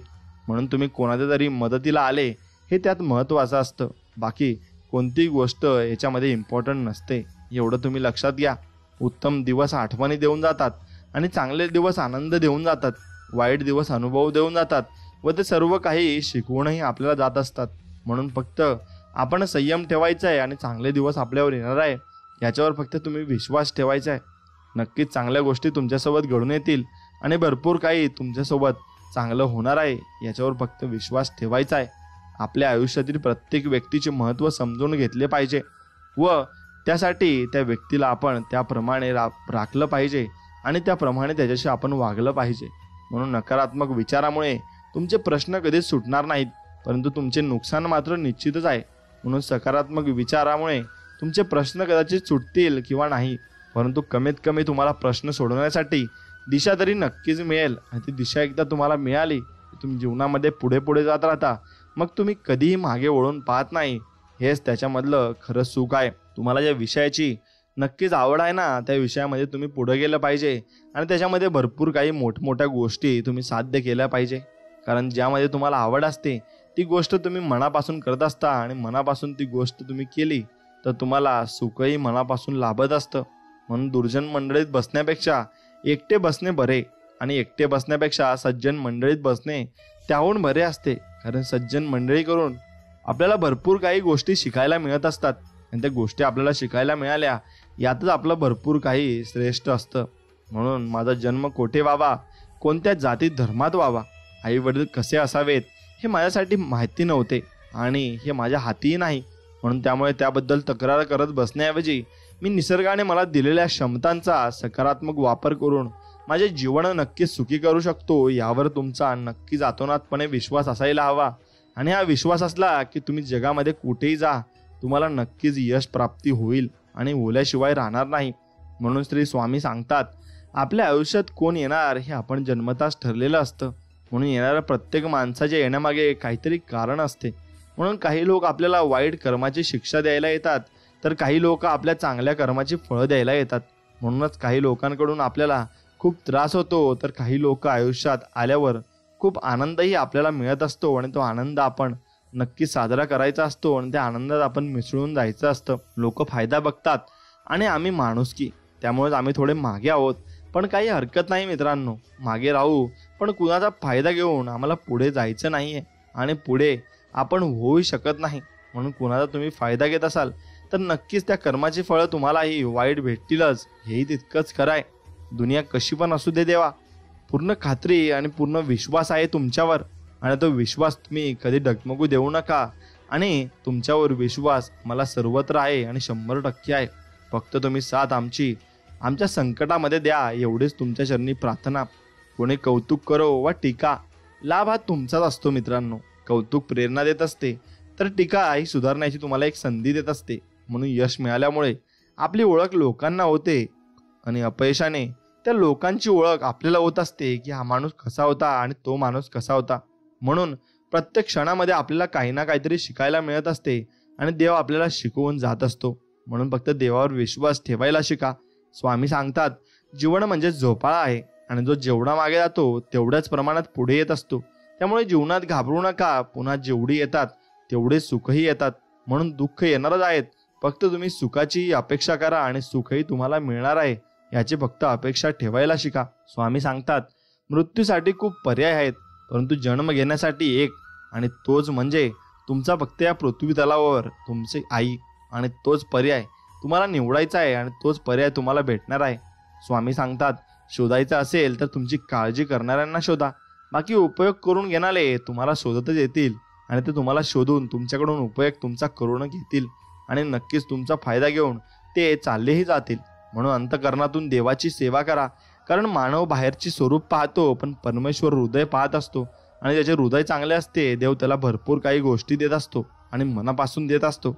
म्हणून तुम्ही कोणाच्या तरी मदतीला आले हे त्यात महत्त्वाचं असतं. बाकी कोणतीही गोष्ट याच्यामध्ये इम्पॉर्टंट नसते, एवढं तुम्ही लक्षात घ्या. उत्तम दिवस आठवणी देऊन जातात आणि चांगले दिवस आनंद देऊन जातात. वाईट दिवस अनुभव देऊन जातात व ते सर्व काही शिकवूनही आपल्याला जात असतात. म्हणून फक्त आपण संयम ठेवायचा आहे आणि चांगले दिवस आपल्यावर येणार आहे याच्यावर फक्त तुम्ही विश्वास ठेवायचा आहे. नक्कीच चांगल्या गोष्टी तुमच्यासोबत घडून येतील आणि भरपूर काही तुमच्यासोबत चांगलं होणार आहे याच्यावर फक्त विश्वास ठेवायचा आहे. आपल्या आयुष्यातील प्रत्येक व्यक्तीचे महत्त्व समजून घेतले पाहिजे व त्यासाठी त्या व्यक्तीला आपण त्याप्रमाणे राखलं पाहिजे आणि त्याप्रमाणे त्याच्याशी आपण वागलं पाहिजे. म्हणून नकारात्मक विचारामुळे तुमचे प्रश्न कधीच सुटणार नाहीत, परंतु तुमचे नुकसान मात्र निश्चितच आहे. म्हणून सकारात्मक विचारामुळे तुमचे प्रश्न कदाचित सुटतील किंवा नाही, परंतु कमीत कमी तुम्हाला प्रश्न सोडवण्यासाठी दिशा तरी नक्कीच मिळेल. आणि ती दिशा एकदा तुम्हाला मिळाली की तुम्ही जीवनामध्ये पुढे जात राहता. मग तुम्ही कधीही मागे वळून पाहत नाही. हेच त्याच्यामधलं खरं सुख आहे. तुम्हाला ज्या विषयाची नक्कीच आवड आहे ना त्या विषयामध्ये तुम्ही पुढे गेलं पाहिजे आणि त्याच्यामध्ये भरपूर काही मोठमोठ्या गोष्टी तुम्ही साध्य केल्या पाहिजे. कारण ज्यामध्ये तुम्हाला आवड असते ती गोष्ट तुम्ही मनापासून करत असता आणि मनापासून ती गोष्ट तुम्ही केली तर तुम्हाला सुखही मनापासून लाभत असतं. म्हणून दुर्जन मंडळीत बसण्यापेक्षा एकटे बसणे बरे आणि एकटे बसण्यापेक्षा सज्जन मंडळीत बसणे त्याहून बरे असते, कारण सज्जन मंडळी करून आपल्याला भरपूर काही गोष्टी शिकायला मिळत असतात आणि त्या गोष्टी आपल्याला शिकायला मिळाल्या यातच आपलं भरपूर काही श्रेष्ठ असतं. म्हणून माझा जन्म कोठे व्हावा, कोणत्या जाती धर्मात व्हावा, आई वडील कसे असावेत हे माझ्यासाठी माहिती नव्हते आणि हे माझ्या हातीही नाही. म्हणून त्यामुळे त्याबद्दल तक्रार करत बसण्याऐवजी मी निसर्गाने मला दिलेल्या क्षमतांचा सकारात्मक वापर करून माझे जीवन नक्कीच सुखी करू शकतो यावर तुमचा नक्कीच आतोनातपणे विश्वास असायला हवा. आणि हा विश्वास असला की तुम्ही जगामध्ये कुठेही जा, तुम्हाला नक्कीच यश प्राप्ती होईल आणि ओल्याशिवाय राहणार नाही. म्हणून श्री स्वामी सांगतात, आपल्या आयुष्यात कोण येणार हे आपण जन्मताच ठरलेलं असतं. म्हणून येणाऱ्या प्रत्येक माणसाच्या येण्यामागे काहीतरी कारण असते. म्हणून काही लोक आपल्याला वाईट कर्माची शिक्षा द्यायला येतात, तर काही लोक आपल्या चांगल्या कर्माची फळं द्यायला येतात. म्हणूनच काही लोकांकडून आपल्याला खूप त्रास होतो, तर काही लोक आयुष्यात आल्यावर खूप आनंदही आपल्याला मिळत असतो आणि तो आनंद आपण नक्की साजरा करायचा असतो आणि त्या आनंदात आपण मिसळून जायचं असतं. लोक फायदा बघतात आणि आम्ही माणुसकी, त्यामुळेच आम्ही थोडे मागे आहोत. पण काही हरकत नाही मित्रांनो, मागे राहू, पण कुणाचा फायदा घेऊन आम्हाला पुढे जायचं नाही आहे आणि पुढे आपण होऊ शकत नाही. म्हणून कुणाचा तुम्ही फायदा घेत असाल तर नक्कीच त्या कर्माची फळं तुम्हालाही वाईट भेटतीलच, हेही तितकंच खरं आहे. दुनिया कशी पण असू दे देवा, पूर्ण खात्री आणि पूर्ण विश्वास आहे तुमच्यावर आणि तो विश्वास तुम्ही कधी डगमगू देऊ नका. आणि तुमच्यावर विश्वास मला सर्वत्र आहे आणि 100% आहे. फक्त तुम्ही साथ आमच्या संकटामध्ये द्या, एवढीच तुमच्या चरणी प्रार्थना. कोणी कौतुक करो वा टीका, लाभ हा तुमचाच असतो मित्रांनो. कौतुक प्रेरणा देत असते, तर टीका ही सुधारण्याची तुम्हाला एक संधी देत असते. म्हणून यश मिळाल्यामुळे आपली ओळख लोकांना होते आणि अपयशाने त्या लोकांची ओळख आपल्याला होत असते की हा माणूस कसा होता आणि तो माणूस कसा होता. म्हणून प्रत्येक क्षणामध्ये आपल्याला काही ना काहीतरी शिकायला मिळत असते आणि देव आपल्याला शिकवून जात असतो. म्हणून फक्त देवावर विश्वास ठेवायला शिका. स्वामी सांगतात, जीवन म्हणजे झोपाळा आहे आणि जो जेवढा मागे जातो तेवढ्याच प्रमाणात पुढे येत असतो. त्यामुळे जीवनात घाबरू नका. पुन्हा जेवढी येतात तेवढे सुखही येतात. म्हणून दुःख येणारच आहेत, फक्त तुम्ही सुखाची अपेक्षा करा आणि सुखही तुम्हाला मिळणार आहे याची फक्त अपेक्षा ठेवायला शिका. स्वामी सांगतात, मृत्यूसाठी खूप पर्याय आहेत, परंतु जन्म घेण्यासाठी एक, आणि तोच म्हणजे तुमचा फक्त या पृथ्वी तलावावर तुमची आई. आणि तोच पर्याय तुम्हाला निवडायचा आहे आणि तोच पर्याय तुम्हाला भेटणार आहे. स्वामी सांगतात, शोधायचं असेल तर तुमची काळजी करणाऱ्यांना शोधा. बाकी उपयोग करून घेणारे तुम्हाला शोधतच येतील आणि ते तुम्हाला शोधून तुमच्याकडून उपयोग तुमचा करून घेतील आणि नक्कीच तुमचा फायदा घेऊन ते चाललेही जातील. म्हणून अंतःकरणातून देवाची सेवा करा. कारण मानव बाहेरची स्वरूप पाहतो, पण परमेश्वर हृदय पाहत असतो आणि ज्याचे हृदय चांगले असते देव त्याला भरपूर काही गोष्टी देत असतो आणि मनापासून देत असतो.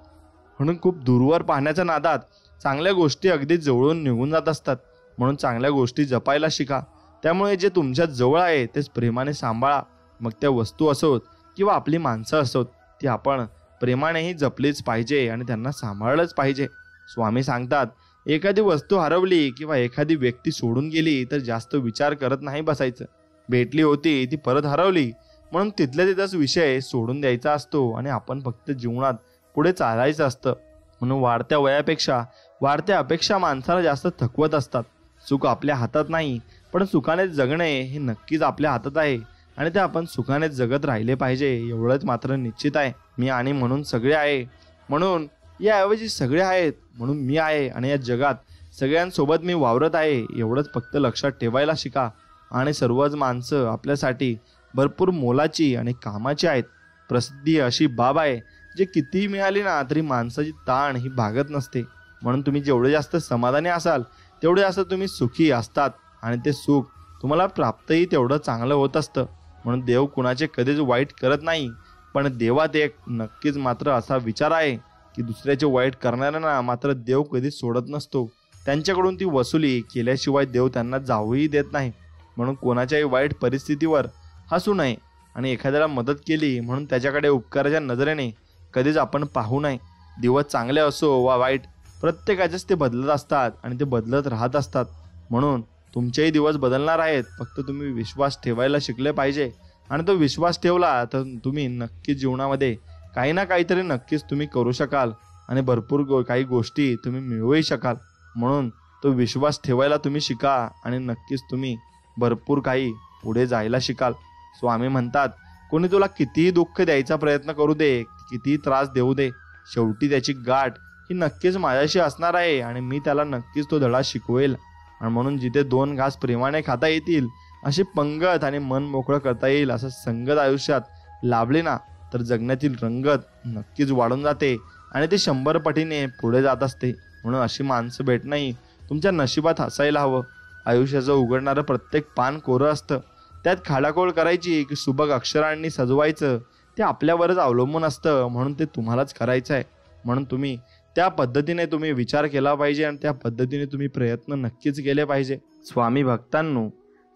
म्हणून खूप दूरवर पाहण्याच्या नादात चांगल्या गोष्टी अगदी जवळून निघून जात असतात. म्हणून चांगल्या गोष्टी जपायला शिका. त्यामुळे जे तुमच्या जवळ आहे तेच प्रेमाने सांभाळा. मग त्या वस्तू असोत किंवा आपली माणसं असोत, ती आपण प्रेमानेही जपलीच पाहिजे आणि त्यांना सांभाळलंच पाहिजे. स्वामी सांगतात, एखादी वस्तू हरवली किंवा एखादी व्यक्ती सोडून गेली तर जास्त विचार करत नाही बसायचं. भेटली होती ती परत हरवली, म्हणून तिथल्या तिथंच विषय सोडून द्यायचा असतो आणि आपण फक्त जीवनात पुढे चालायचं असतं. म्हणून वाढत्या वयापेक्षा वाढत्या अपेक्षा माणसाला जास्त थकवत असतात. सुख आपल्या हातात नाही, पण सुखाने जगणे हे नक्कीच आपल्या हातात आहे आणि ते आपण सुखाने जगत राहिले पाहिजे एवढंच मात्र निश्चित आहे. मी आणि म्हणून सगळे आहे, म्हणून याऐवजी सगळे आहेत म्हणून मी आहे आणि या जगात सगळ्यांसोबत मी वावरत आहे एवढंच फक्त लक्षात ठेवायला शिका. आणि सर्वच माणसं आपल्यासाठी भरपूर मोलाची आणि कामाची आहेत. प्रसिद्धी अशी बाब आहे जे कितीही मिळाली ना तरी माणसाची ताण ही भागत नसते. म्हणून तुम्ही जेवढे जास्त समाधानी असाल तेवढे जास्त तुम्ही सुखी असतात आणि ते सुख तुम्हाला प्राप्तही तेवढं चांगलं होत असतं. म्हणून देव कुणाचे कधीच वाईट करत नाही, पण देवात एक नक्कीच मात्र असा विचार आहे की दुसऱ्याचे वाईट करणाऱ्यांना मात्र देव कधीच सोडत नसतो. त्यांच्याकडून ती वसुली केल्याशिवाय देव त्यांना जाऊही देत नाही. म्हणून कोणाच्याही वाईट परिस्थितीवर हसू नये आणि एखाद्याला मदत केली म्हणून त्याच्याकडे उपकाराच्या नजरेने कधीच आपण पाहू नये. दिवस चांगले असो वा वाईट, प्रत्येकाचेच ते बदलत असतात आणि ते बदलत राहत असतात. म्हणून तुमचेही दिवस बदलणार आहेत, फक्त तुम्ही विश्वास ठेवायला शिकले पाहिजे. आणि तो विश्वास ठेवला तर तुम्ही नक्कीच जीवनामध्ये काही ना काहीतरी नक्कीच तुम्ही करू शकाल आणि भरपूर काही गोष्टी तुम्ही मिळवूही शकाल. म्हणून तो विश्वास ठेवायला तुम्ही शिका आणि नक्कीच तुम्ही भरपूर काही पुढे जायला शिकाल. स्वामी म्हणतात, कोणी तुला कितीही दुःख द्यायचा प्रयत्न करू दे, कितीही त्रास देऊ दे, शेवटी त्याची गाठ ही नक्कीच माझ्याशी असणार आहे आणि मी त्याला नक्कीच तो धडा शिकवेल. आणि म्हणून जिथे 2 घास प्रेमाने खाता येतील, अशी पंगत आणि मन मोकळं करता येईल असं संगत आयुष्यात लाभली ना, तर जगण्यातील रंगत नक्कीच वाढून जाते आणि ते 100 पटीने पुढे जात असते. म्हणून अशी माणसं भेटणंही तुमच्या नशिबात असायला हवं. आयुष्याचं उघडणारं प्रत्येक पान कोरं असतं. त्यात खाडाखोड करायची की सुबक अक्षरांनी सजवायचं, ते आपल्यावरच अवलंबून असतं. म्हणून ते तुम्हालाच करायचं आहे. म्हणून तुम्ही त्या पद्धतीने विचार केला पाहिजे आणि त्या पद्धतीने तुम्ही प्रयत्न नक्कीच केले पाहिजे. स्वामी भक्तांनो,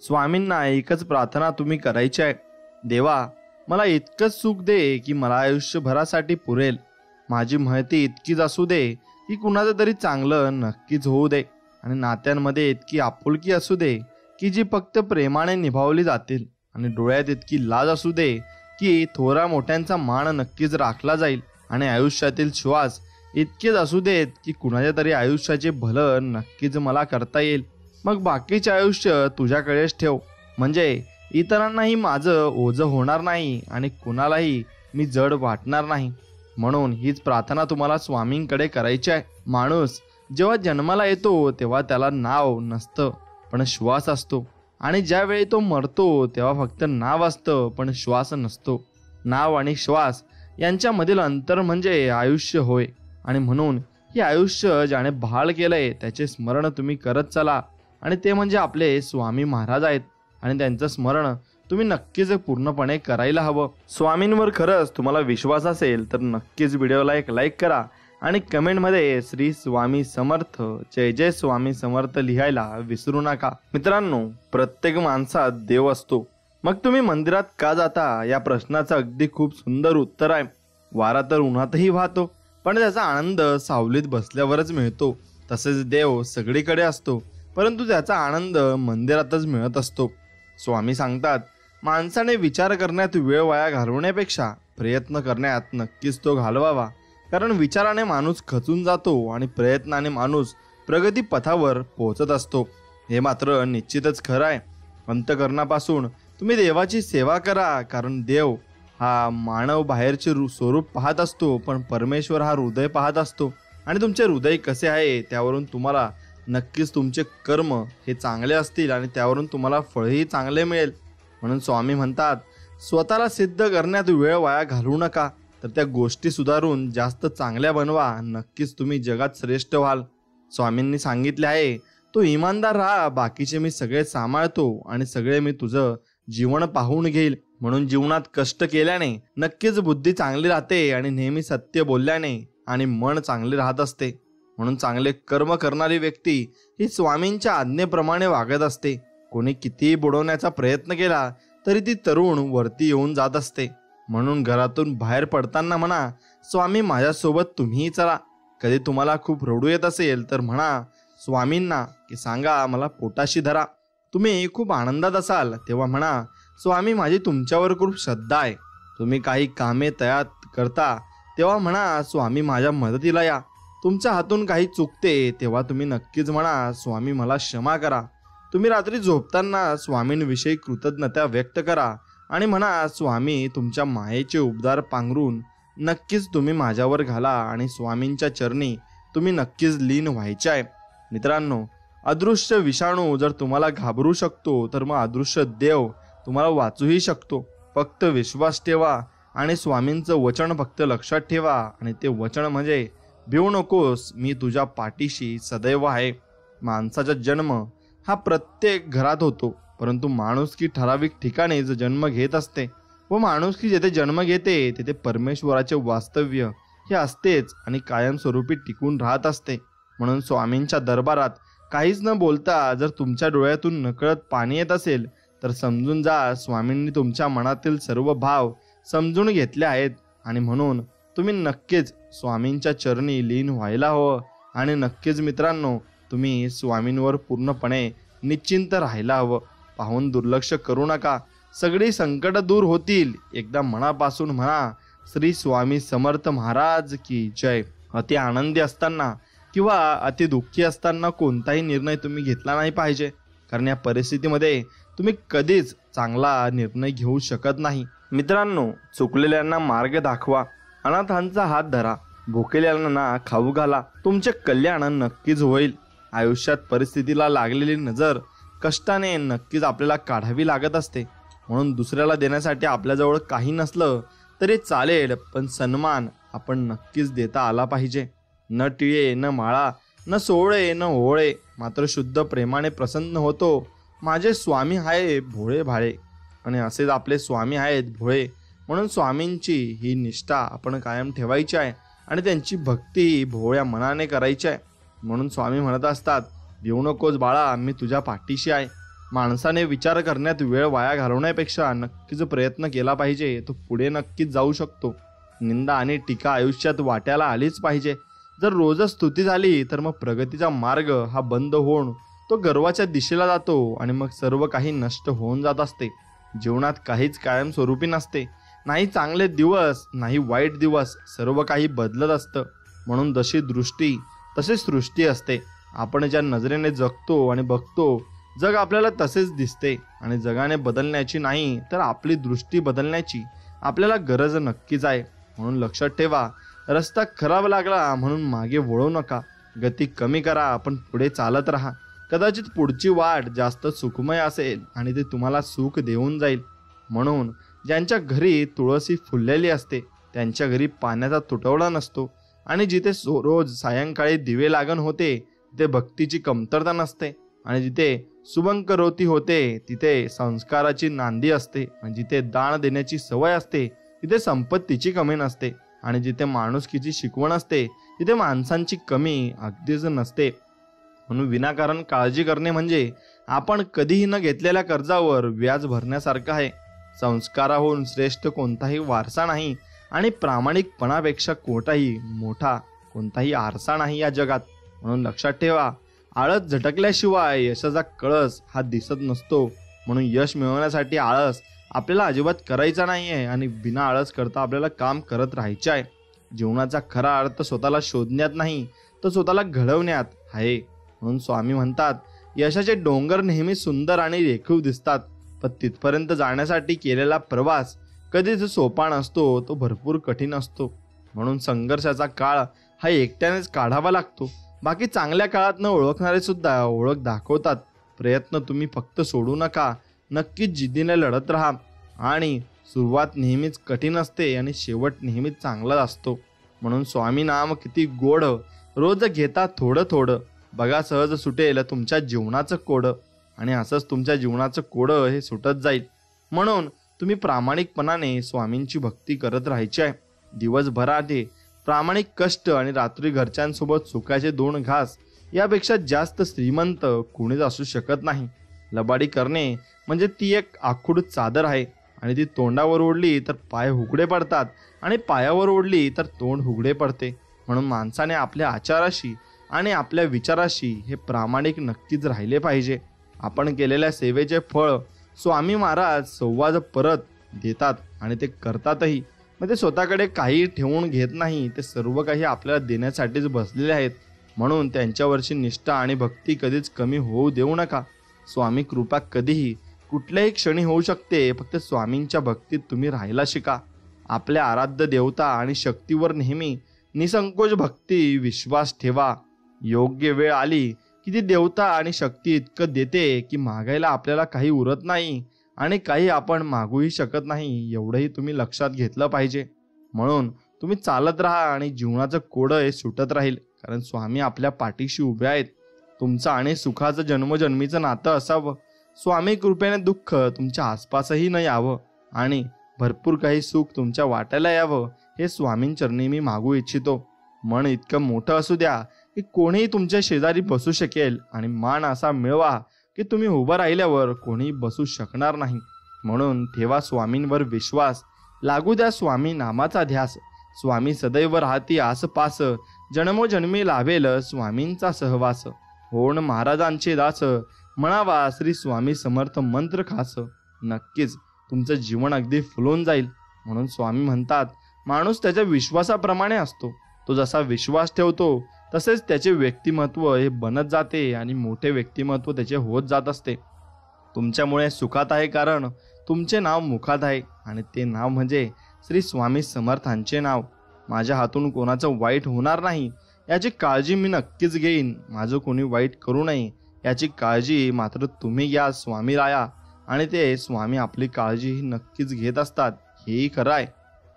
स्वामींना एकच प्रार्थना तुम्ही करायची आहे. देवा, मला इतकंच सुख दे की मला आयुष्यभरासाठी पुरेल. माझी महती इतकीच असू दे की कुणाचं तरी चांगलं नक्कीच होऊ दे. आणि नात्यांमध्ये इतकी आपुलकी असू दे की जी फक्त प्रेमाने निभावली जातील. आणि डोळ्यात इतकी लाज असू दे की थोरा मोठ्यांचा मान नक्कीच राखला जाईल. आणि आयुष्यातील श्वास इतकेच असू देत की कुणाच्या तरी आयुष्याचे भलं नक्कीच मला करता येईल. मग बाकीचे आयुष्य तुझ्याकडेच ठेव, म्हणजे इतरांनाही माझं ओझं होणार नाही आणि कुणालाही मी जड वाटणार नाही. म्हणून हीच प्रार्थना तुम्हाला स्वामींकडे करायची आहे. माणूस जेव्हा जन्माला येतो तेव्हा त्याला नाव नसतं पण श्वास असतो. आणि ज्यावेळी तो मरतो तेव्हा फक्त नाव असतं पण श्वास नसतो. नाव आणि श्वास यांच्यामधील अंतर म्हणजे आयुष्य होय. आणि म्हणून हे आयुष्य ज्याने बहाल केलंय त्याचे स्मरण तुम्ही करत चला. आणि ते म्हणजे आपले स्वामी महाराज आहेत. आणि त्यांचं स्मरण तुम्ही नक्कीच पूर्णपणे करायला हवं. स्वामींवर खरंच तुम्हाला विश्वास असेल तर नक्कीच व्हिडिओला एक लाईक करा आणि कमेंटमध्ये श्री स्वामी समर्थ, जय जय स्वामी समर्थ लिहायला विसरू नका. मित्रांनो, प्रत्येक माणसात देव असतो. मग तुम्ही मंदिरात का जाता या प्रश्नाचं अगदी खूप सुंदर उत्तर आहे. वारा तर उन्हातही वाहतो पण त्याचा आनंद सावलीत बसल्यावरच मिळतो. तसेच देव सगळीकडे असतो परंतु त्याचा आनंद मंदिरातच मिळत असतो. स्वामी सांगतात, माणसाने विचार करण्यात वेळ वाया घालवण्यापेक्षा प्रयत्न करण्यात नक्कीच तो घालवावा. कारण विचाराने माणूस खचून जातो आणि प्रयत्नाने माणूस प्रगती पथावर पोहोचत असतो. हे मात्र निश्चितच खरं आहे. अंतःकरणापासून तुम्ही देवाची सेवा करा, कारण देव हा मानव बाहेरचे स्वरूप पाहत असतो पण परमेश्वर हा हृदय पाहत असतो. आणि तुमचे हृदय कसे आहे त्यावरून तुम्हाला नक्कीच तुमचे कर्म हे चांगले असतील आणि त्यावरून तुम्हाला फळही चांगले मिळेल. म्हणून स्वामी म्हणतात, स्वतःला सिद्ध करण्यात वेळ वाया घालवू नका, तर त्या गोष्टी सुधारून जास्त चांगल्या बनवा. नक्कीच तुम्ही जगात श्रेष्ठ व्हाल. स्वामींनी सांगितले आहे, तो इमानदार राहा, बाकीचे मी सगळे सांभाळतो आणि सगळे मी तुझं जीवन पाहून घेईल. म्हणून जीवनात कष्ट केल्याने नक्कीच बुद्धी चांगली राहते आणि नेहमी सत्य बोलल्याने आणि मन चांगले राहत असते. म्हणून चांगले कर्म करणारी व्यक्ती ही स्वामींच्या आज्ञेप्रमाणे वागत असते. कोणी कितीही बुडवण्याचा प्रयत्न केला तरी ती तरुण वरती येऊन जात असते. म्हणून घरातून बाहेर पडताना म्हणा, स्वामी माझ्यासोबत तुम्हीही चला. कधी तुम्हाला खूप रडू येत असेल तर म्हणा स्वामींना की सांगा मला पोटाशी धरा. तुम्ही खूप आनंदात असाल तेव्हा म्हणा, स्वामी माझी तुमच्यावर खूप श्रद्धा आहे. तुम्ही काही कामे तयार करता तेव्हा म्हणा, स्वामी माझ्या मदतीला या. तुमच्या हातून काही चुकते तेव्हा तुम्ही नक्कीच म्हणा, स्वामी मला क्षमा करा. तुम्ही रात्री झोपताना स्वामींविषयी कृतज्ञता व्यक्त करा आणि म्हणा, स्वामी तुमच्या मायेचे उबदार पांघरून नक्कीच तुम्ही माझ्यावर घाला आणि स्वामींच्या चरणी तुम्ही नक्कीच लीन व्हायचे आहे. मित्रांनो, अदृश्य विषाणू जर तुम्हाला घाबरू शकतो तर मग अदृश्य देव तुम्हाला वाचूही शकतो. फक्त विश्वास ठेवा आणि स्वामींचं वचन फक्त लक्षात ठेवा. आणि ते वचन म्हणजे, भिवू नकोस, मी तुझ्या पाठीशी सदैव आहे. माणसाचा जन्म हा प्रत्येक घरात होतो, परंतु माणुसकी ठराविक ठिकाणी जन्म घेत असते व माणुसकी जेथे जन्म घेते तेथे परमेश्वराचे वास्तव्य हे असतेच आणि कायमस्वरूपी टिकून राहत असते. म्हणून स्वामींच्या दरबारात काहीच न बोलता जर तुमच्या डोळ्यातून नकळत पाणी येत असेल तर समजून जा, स्वामींनी तुमच्या मनातील सर्व भाव समजून घेतले आहेत. आणि म्हणून तुम्ही नक्कीच स्वामींच्या चरणी लीन व्हायला हवं. आणि नक्कीच मित्रांनो, तुम्ही स्वामींवर पूर्णपणे निश्चिंत राहायला हवं. पाहून दुर्लक्ष करू नका. सगळी संकट दूर होतील. एकदा मनापासून म्हणा, श्री स्वामी समर्थ महाराज की जय. अति आनंदी असताना किंवा अति दुःखी असताना कोणताही निर्णय तुम्ही घेतला नाही पाहिजे, कारण या परिस्थितीमध्ये तुम्ही कधीच चांगला निर्णय घेऊ शकत नाही. मित्रांनो, चुकलेल्यांना मार्ग दाखवा, अनाथांचा हात धरा, भुकेल्यांना खाऊ घाला, तुमचे कल्याण नक्कीच होईल. आयुष्यात परिस्थितीला लागलेली नजर कष्टाने नक्कीच आपल्याला काढावी लागत असते. म्हणून दुसऱ्याला देण्यासाठी आपल्याजवळ काही नसलं तरी चालेल, पण सन्मान आपण नक्कीच देता आला पाहिजे. न टिळे न माळा, न सोहळे न ओळे, मात्र शुद्ध प्रेमाने प्रसन्न होतो माझे स्वामी आहे भोळे भाळे. आणि असेच आपले स्वामी आहेत भोळे, म्हणून स्वामींची ही निष्ठा आपण कायम ठेवायची आहे आणि त्यांची भक्ती भोळ्या मनाने करायची आहे. म्हणून स्वामी म्हणत असतात, भिवू नकोस बाळा, मी तुझ्या पाठीशी आहे. माणसाने विचार करण्यात वेळ वाया घालवण्यापेक्षा नक्कीच प्रयत्न केला पाहिजे, तो पुढे नक्कीच जाऊ शकतो. निंदा आणि टीका आयुष्यात वाट्याला आलीच पाहिजे. जर रोजच स्तुती झाली तर मग प्रगतीचा मार्ग हा बंद होऊन तो गर्वाच्या दिशेला जातो आणि मग सर्व काही नष्ट होऊन जात असते. जीवनात काहीच कायमस्वरूपी नसते, नाही चांगले दिवस नाही वाईट दिवस, सर्व काही बदलत असतं. म्हणून जशी दृष्टी तशी सृष्टी असते. आपण ज्या नजरेने जगतो आणि बघतो, जग आपल्याला तसेच दिसते. आणि जगाने बदलण्याची नाही तर आपली दृष्टी बदलण्याची आपल्याला गरज नक्कीच आहे. म्हणून लक्षात ठेवा, रस्ता खराब लागला म्हणून मागे वळू नका, गती कमी करा, पण पुढे चालत राहा. कदाचित पुढची वाट जास्त सुखमय असेल आणि ते तुम्हाला सुख देऊन जाईल. म्हणून ज्यांच्या घरी तुळशी फुललेली असते त्यांच्या घरी पाण्याचा तुटवडा नसतो. आणि जिथे रोज सायंकाळी दिवे लागण होते तिथे भक्तीची कमतरता नसते. आणि जिथे सुबंकरोती होते तिथे संस्काराची नांदी असते. आणि जिथे दान देण्याची सवय असते तिथे संपत्तीची कमी नसते. आणि जिथे माणुसकीची शिकवण असते तिथे माणसांची कमी अगदीच नसते. म्हणून विनाकारण काळजी करणे म्हणजे आपण कधीही न घेतलेल्या कर्जावर व्याज भरण्यासारखं आहे. संस्काराहून श्रेष्ठ कोणताही वारसा नाही आणि प्रामाणिकपणापेक्षा मोठा कोणताही आरसा नाही या जगात. म्हणून लक्षात ठेवा, आळस झटकल्याशिवाय यशाचा कळस हा दिसत नसतो. म्हणून यश मिळवण्यासाठी आळस आपल्याला अजिबात करायचा नाही आहे आणि बिना आळस करता आपल्याला काम करत राहायचे आहे. जीवनाचा खरा अर्थ स्वतःला शोधण्यात नाही तर स्वतःला घडवण्यात आहे. म्हणून स्वामी म्हणतात, यशाचे डोंगर नेहमी सुंदर आणि रेखीव दिसतात, पण तिथपर्यंत जाण्यासाठी केलेला प्रवास कधीच सोपा नसतो, तो भरपूर कठीण असतो. म्हणून संघर्षाचा काळ हा एकट्यानेच काढावा लागतो. बाकी चांगल्या काळात न ओळखणारे सुद्धा ओळख दाखवतात. प्रयत्न तुम्ही फक्त सोडू नका, नक्कीच जिद्दीने लढत राहा. आणि सुरुवात नेहमीच कठीण असते आणि शेवट नेहमीच चांगला असतो. म्हणून स्वामी नाम किती गोड, रोज घेता थोडं थोडं, बघा सहज सुटेल तुमच्या जीवनाचं कोड. आणि असंच तुमच्या जीवनाचं कोड हे सुटत जाईल. म्हणून तुम्ही प्रामाणिकपणाने स्वामींची भक्ती करत राहायची आहे. दिवसभरात प्रामाणिक कष्ट आणि रात्री घरच्यांसोबत सुखाचे 2 घास यापेक्षा जास्त श्रीमंत कोणीच असू शकत नाही. लबाडी करणे म्हणजे ती एक आखूड चादर आहे आणि ती तोंडावर ओढली तर पाय हुगडे पडतात आणि पायावर ओढली तर तोंड हुगडे पडते. म्हणून माणसाने आपल्या आचाराशी आणि आपल्या विचाराशी हे प्रामाणिक नक्कीच राहिले पाहिजे. आपण केलेल्या सेवेचे फळ स्वामी महाराज संवाद परत देतात आणि ते करतातही. मग ते स्वतःकडे काही ठेवून घेत नाही, ते सर्व काही आपल्याला देण्यासाठीच बसलेले आहेत. म्हणून त्यांच्यावरची निष्ठा आणि भक्ती कधीच कमी होऊ देऊ नका. स्वामी कृपा कधीही कुठल्याही क्षणी होऊ शकते, फक्त स्वामींच्या भक्तीत तुम्ही राहायला शिका. आपल्या आराध्य देवता आणि शक्तीवर नेहमी निसंकोच भक्ती विश्वास ठेवा. योग्य वेळ आली की ती देवता आणि शक्ती इतकं देते की मागायला आपल्याला काही उरत नाही आणि काही आपण मागूही शकत नाही, एवढंही तुम्ही लक्षात घेतलं पाहिजे. म्हणून तुम्ही चालत राहा आणि जीवनाचं कोडं हे सुटत राहील, कारण स्वामी आपल्या पाठीशी उभे आहेत. तुमचं आणि सुखाचं जन्मजन्मीचं नातं असावं. स्वामी कृपेने दुःख तुमच्या आसपासही न यावं आणि भरपूर काही सुख तुमच्या वाट्याला यावं, हे स्वामींचरणी मी मागू इच्छितो. मन इतकं मोठं असू द्या की कोणीही तुमच्या शेजारी बसू शकेल आणि मान असा मिळवा की तुम्ही उभं राहिल्यावर कोणीही बसू शकणार नाही. म्हणून ठेवा स्वामींवर विश्वास, लागू द्या स्वामी नामाचा ध्यास. स्वामी सदैव राहती आसपास, जन्मोजन्मी लाभेल स्वामींचा सहवास. होण महाराजांचे दास, म्हणावा श्री स्वामी समर्थ मंत्र खास. नक्कीच तुमचं जीवन अगदी फुलून जाईल. म्हणून स्वामी म्हणतात, माणूस त्याच्या विश्वासाप्रमाणे असतो. तो जसा विश्वास ठेवतो तसेच त्याचे व्यक्तिमत्व हे बनत जाते आणि मोठे व्यक्तिमत्व त्याचे होत जात असते. तुमच्यामुळे सुखात आहे कारण तुमचे नाव मुखात आहे आणि ते नाव म्हणजे श्री स्वामी समर्थांचे नाव. माझ्या हातून कोणाचं वाईट होणार नाही याची काळजी मी नक्कीच घेईन. माझं कोणी वाईट करू नये याची काळजी मात्र तुम्ही घ्या स्वामी राया. आणि ते स्वामी आपली काळजी ही नक्कीच घेत असतात, हेही खरं आहे.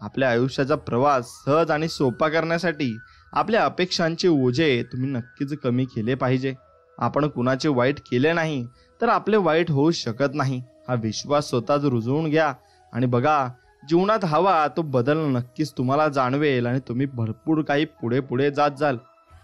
आपल्या आयुष्याचा प्रवास सहज आणि सोपा करण्यासाठी आपल्या अपेक्षांचे ओझे तुम्ही नक्कीच कमी केले पाहिजे. आपण कुणाचे वाईट केले नाही तर आपले वाईट होऊ शकत नाही, हा विश्वास स्वतःच रुजवून घ्या. आणि बघा, जीवनात हवा तो बदल नक्कीच तुम्हाला जाणवेल आणि तुम्ही भरपूर काही पुढे पुढे जात जाल.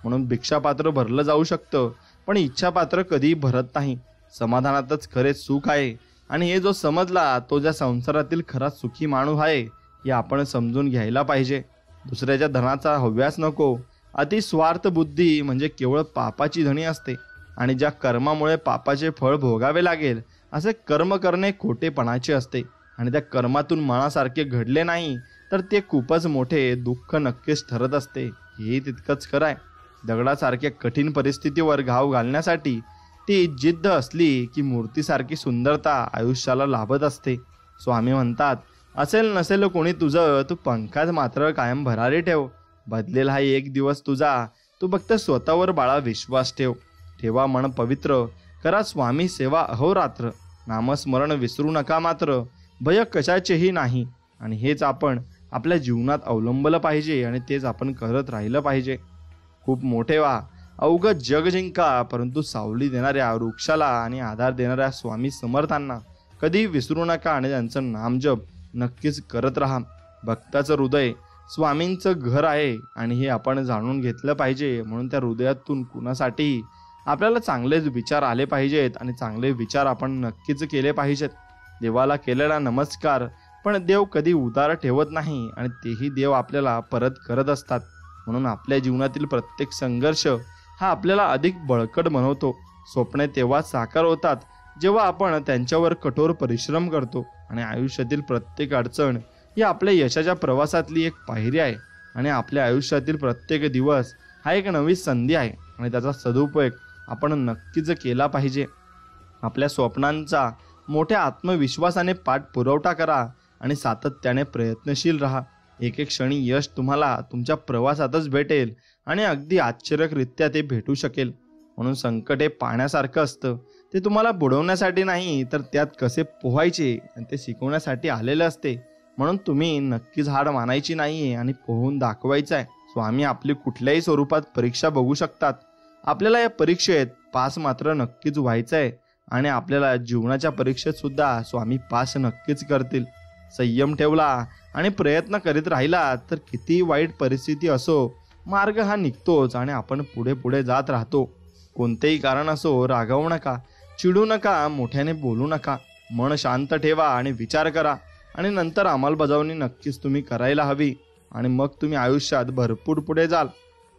म्हणून भिक्षापात्र भरलं जाऊ शकतं, पण इच्छापात्र कधीही भरत नाही. समाधानातच खरे सुख आहे आणि हे जो समजला तो ज्या संसारातील खरा सुखी माणूस आहे हे आपण समजून घ्यायला पाहिजे. दुसऱ्याच्या धनाचा हव्यास नको. अतिस्वार्थ बुद्धी म्हणजे केवळ पापाची धनी असते आणि ज्या कर्मामुळे पापाचे फळ भोगावे लागेल असे कर्म करणे खोटेपणाचे असते. आणि त्या कर्मातून मनासारखे घडले नाही तर ते खूपच मोठे दुःख नक्कीच ठरत असते, हे तितकंच खरं आहे. दगडासारख्या कठीण परिस्थितीवर घाव घालण्यासाठी ती जिद्द असली की मूर्तीसारखी सुंदरता आयुष्याला लाभत असते. स्वामी म्हणतात, असेल नसेल कोणी तुझं, तू पंखात मात्र कायम भरारी ठेव. बदलेल हा एक दिवस तुझा, तू फक्त स्वतःवर बाळा विश्वास ठेव. ठेवा मन पवित्र, करा स्वामी सेवा अहोरात्र. नामस्मरण विसरू नका मात्र, भय कशाचेही नाही. आणि हेच आपण आपल्या जीवनात अवलंबलं पाहिजे आणि तेच आपण करत राहिलं पाहिजे. खूप मोठे व्हा, अवघं जग जिंका, परंतु सावली देणाऱ्या वृक्षाला आणि आधार देणाऱ्या स्वामी समर्थांना कधी विसरू नका आणि त्यांचं नामजप नक्कीच करत राहा. भक्ताचं हृदय स्वामींचं घर आहे आणि हे आपण जाणून घेतलं पाहिजे. म्हणून त्या हृदयातून कुणासाठीही आपल्याला चांगलेच विचार आले पाहिजेत आणि चांगले विचार आपण नक्कीच केले पाहिजेत. देवाला केलेला नमस्कार पण देव कधी उदार ठेवत नाही आणि तेही देव आपल्याला परत करत असतात. म्हणून आपल्या जीवनातील प्रत्येक संघर्ष हा आपल्याला अधिक बळकट बनवतो. स्वप्ने तेव्हा साकार होतात जेव्हा आपण त्यांच्यावर कठोर परिश्रम करतो. आणि आयुष्यातील प्रत्येक अडचण ही आपल्या यशाच्या प्रवासातली एक पायरी आहे. आणि आपल्या आयुष्यातील प्रत्येक दिवस हा एक नवी संधी आहे आणि त्याचा सदुपयोग आपण नक्कीच केला पाहिजे. आपल्या स्वप्नांचा मोठ्या आत्मविश्वासाने पाठपुरवठा करा आणि सातत्याने प्रयत्नशील राहा. एक एक क्षणी यश तुम्हाला तुमच्या प्रवासातच भेटेल आणि अगदी आश्चर्यकरित्या ते भेटू शकेल. म्हणून संकट हे पाण्यासारखं असतं, ते तुम्हाला बुडवण्यासाठी नाही तर त्यात कसे पोहायचे आणि ते शिकवण्यासाठी आलेलं असते. म्हणून तुम्ही नक्कीच हार मानायची नाहीये आणि पोहून दाखवायचं आहे. स्वामी आपली कुठल्याही स्वरूपात परीक्षा बघू शकतात. आपल्याला या परीक्षेत पास मात्र नक्कीच व्हायचं आहे आणि आपल्याला जीवनाच्या परीक्षेत सुद्धा स्वामी पास नक्कीच करतील. संयम ठेवला आणि प्रयत्न करीत राहिला तर किती वाईट परिस्थिती असो, मार्ग हा निघतोच आणि आपण पुढे पुढे जात राहतो. कोणतेही कारण असो, रागावू नका, चिडू नका, मोठ्याने बोलू नका. मन शांत ठेवा आणि विचार करा आणि नंतर अंमलबजावणी नक्कीच तुम्ही करायला हवी आणि मग तुम्ही आयुष्यात भरपूर पुढे जाल.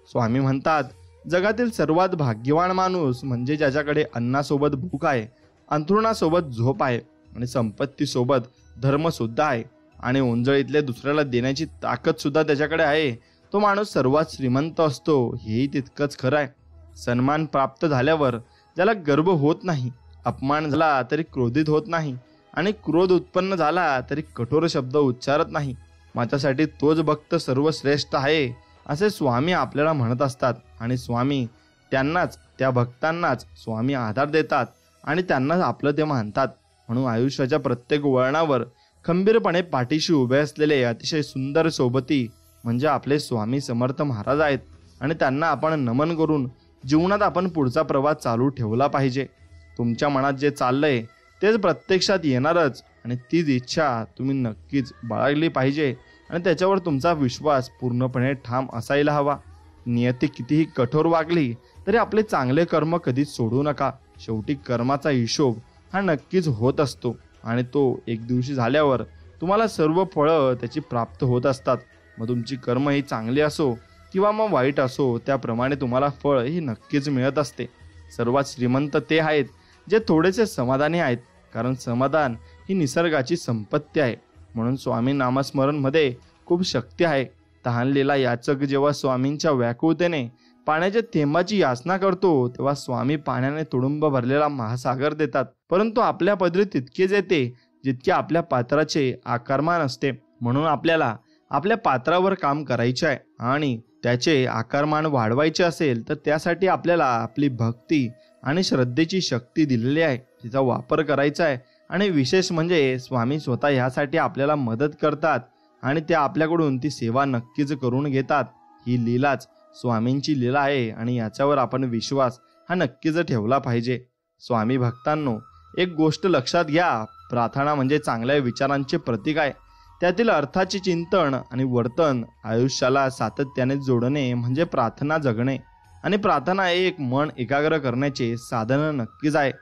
स्वामी म्हणतात, जगातील सर्वात भाग्यवान माणूस म्हणजे ज्याच्याकडे अन्नासोबत भूक आहे, अंथरुणासोबत झोप आहे आणि संपत्तीसोबत धर्म सुद्धा आहे आणि ओंजळीतले दुसऱ्याला देण्याची ताकद सुद्धा त्याच्याकडे आहे. तो माणूस सर्वात श्रीमंत असतो, हेही तितकंच खरं आहे. सन्मान प्राप्त झाल्यावर ज्याला गर्व होत नाही, अपमान झाला तरी क्रोधित होत नाही आणि क्रोध उत्पन्न झाला तरी कठोर शब्द उच्चारत नाही. माझ्यासाठी तोच भक्त सर्वश्रेष्ठ आहे असे स्वामी आपल्याला म्हणत असतात. आणि स्वामी त्यांनाच, त्या भक्तांनाच स्वामी आधार देतात आणि त्यांनाच आपलं ते मानतात. म्हणून आयुष्याच्या प्रत्येक वळणावर खंबीरपणे पाठीशी उभे असलेले अतिशय सुंदर सोबती म्हणजे आपले स्वामी समर्थ महाराज आहेत आणि त्यांना आपण नमन करून जीवनात आपण पुढचा प्रवास चालू ठेवला पाहिजे. तुमच्या मनात जे चाललंय तेच प्रत्यक्षात येणारच आणि तीच इच्छा तुम्ही नक्कीच बाळगली पाहिजे आणि त्याच्यावर तुमचा विश्वास पूर्णपणे ठाम असायला हवा. नियती कितीही कठोर वागली तरी आपले चांगले कर्म कधीच सोडू नका. शेवटी कर्माचा हिशोब हा नक्कीच होत असतो आणि तो एक दिवशी झाल्यावर तुम्हाला सर्व फळं त्याची प्राप्त होत असतात. मग तुमची कर्म ही चांगली असो किंवा मग वाईट असो, त्याप्रमाणे तुम्हाला फळ ही नक्कीच मिळत असते. सर्वात श्रीमंत ते आहेत जे थोडेसे समाधानी आहेत, कारण समाधान ही निसर्गाची संपत्ती आहे. म्हणून स्वामी नामस्मरणमध्ये खूप शक्ती आहे. तहानलेला याचक जेव्हा स्वामींच्या व्याकुळतेने पाण्याच्या थेंबाची याचना करतो तेव्हा स्वामी पाण्याने तुडुंब भरलेला महासागर देतात. परंतु आपल्या पदरी तितकेच येते जितके आपल्या पात्राचे आकारमान असते. म्हणून आपल्याला आपल्या पात्रावर काम करायचे आहे आणि त्याचे आकारमान वाढवायचे असेल तर त्यासाठी आपल्याला आपली भक्ती आणि श्रद्धेची शक्ती दिलेली आहे, तिचा वापर करायचा आहे. आणि विशेष म्हणजे स्वामी स्वतः ह्यासाठी आपल्याला मदत करतात आणि ते आपल्याकडून ती सेवा नक्कीच करून घेतात. ही लीलाच स्वामींची लीला आहे आणि याच्यावर आपण विश्वास हा नक्कीच ठेवला पाहिजे. स्वामी भक्तांनो, एक गोष्ट लक्षात घ्या, प्रार्थना म्हणजे चांगल्या विचारांचे प्रतीक आहे. त्यातील अर्थाचे चिंतन आणि वर्तन आयुष्याला सातत्याने जोडणे म्हणजे प्रार्थना जगणे. आणि प्रार्थना हे एक मन एकाग्र करण्याचे साधन नक्कीच आहे.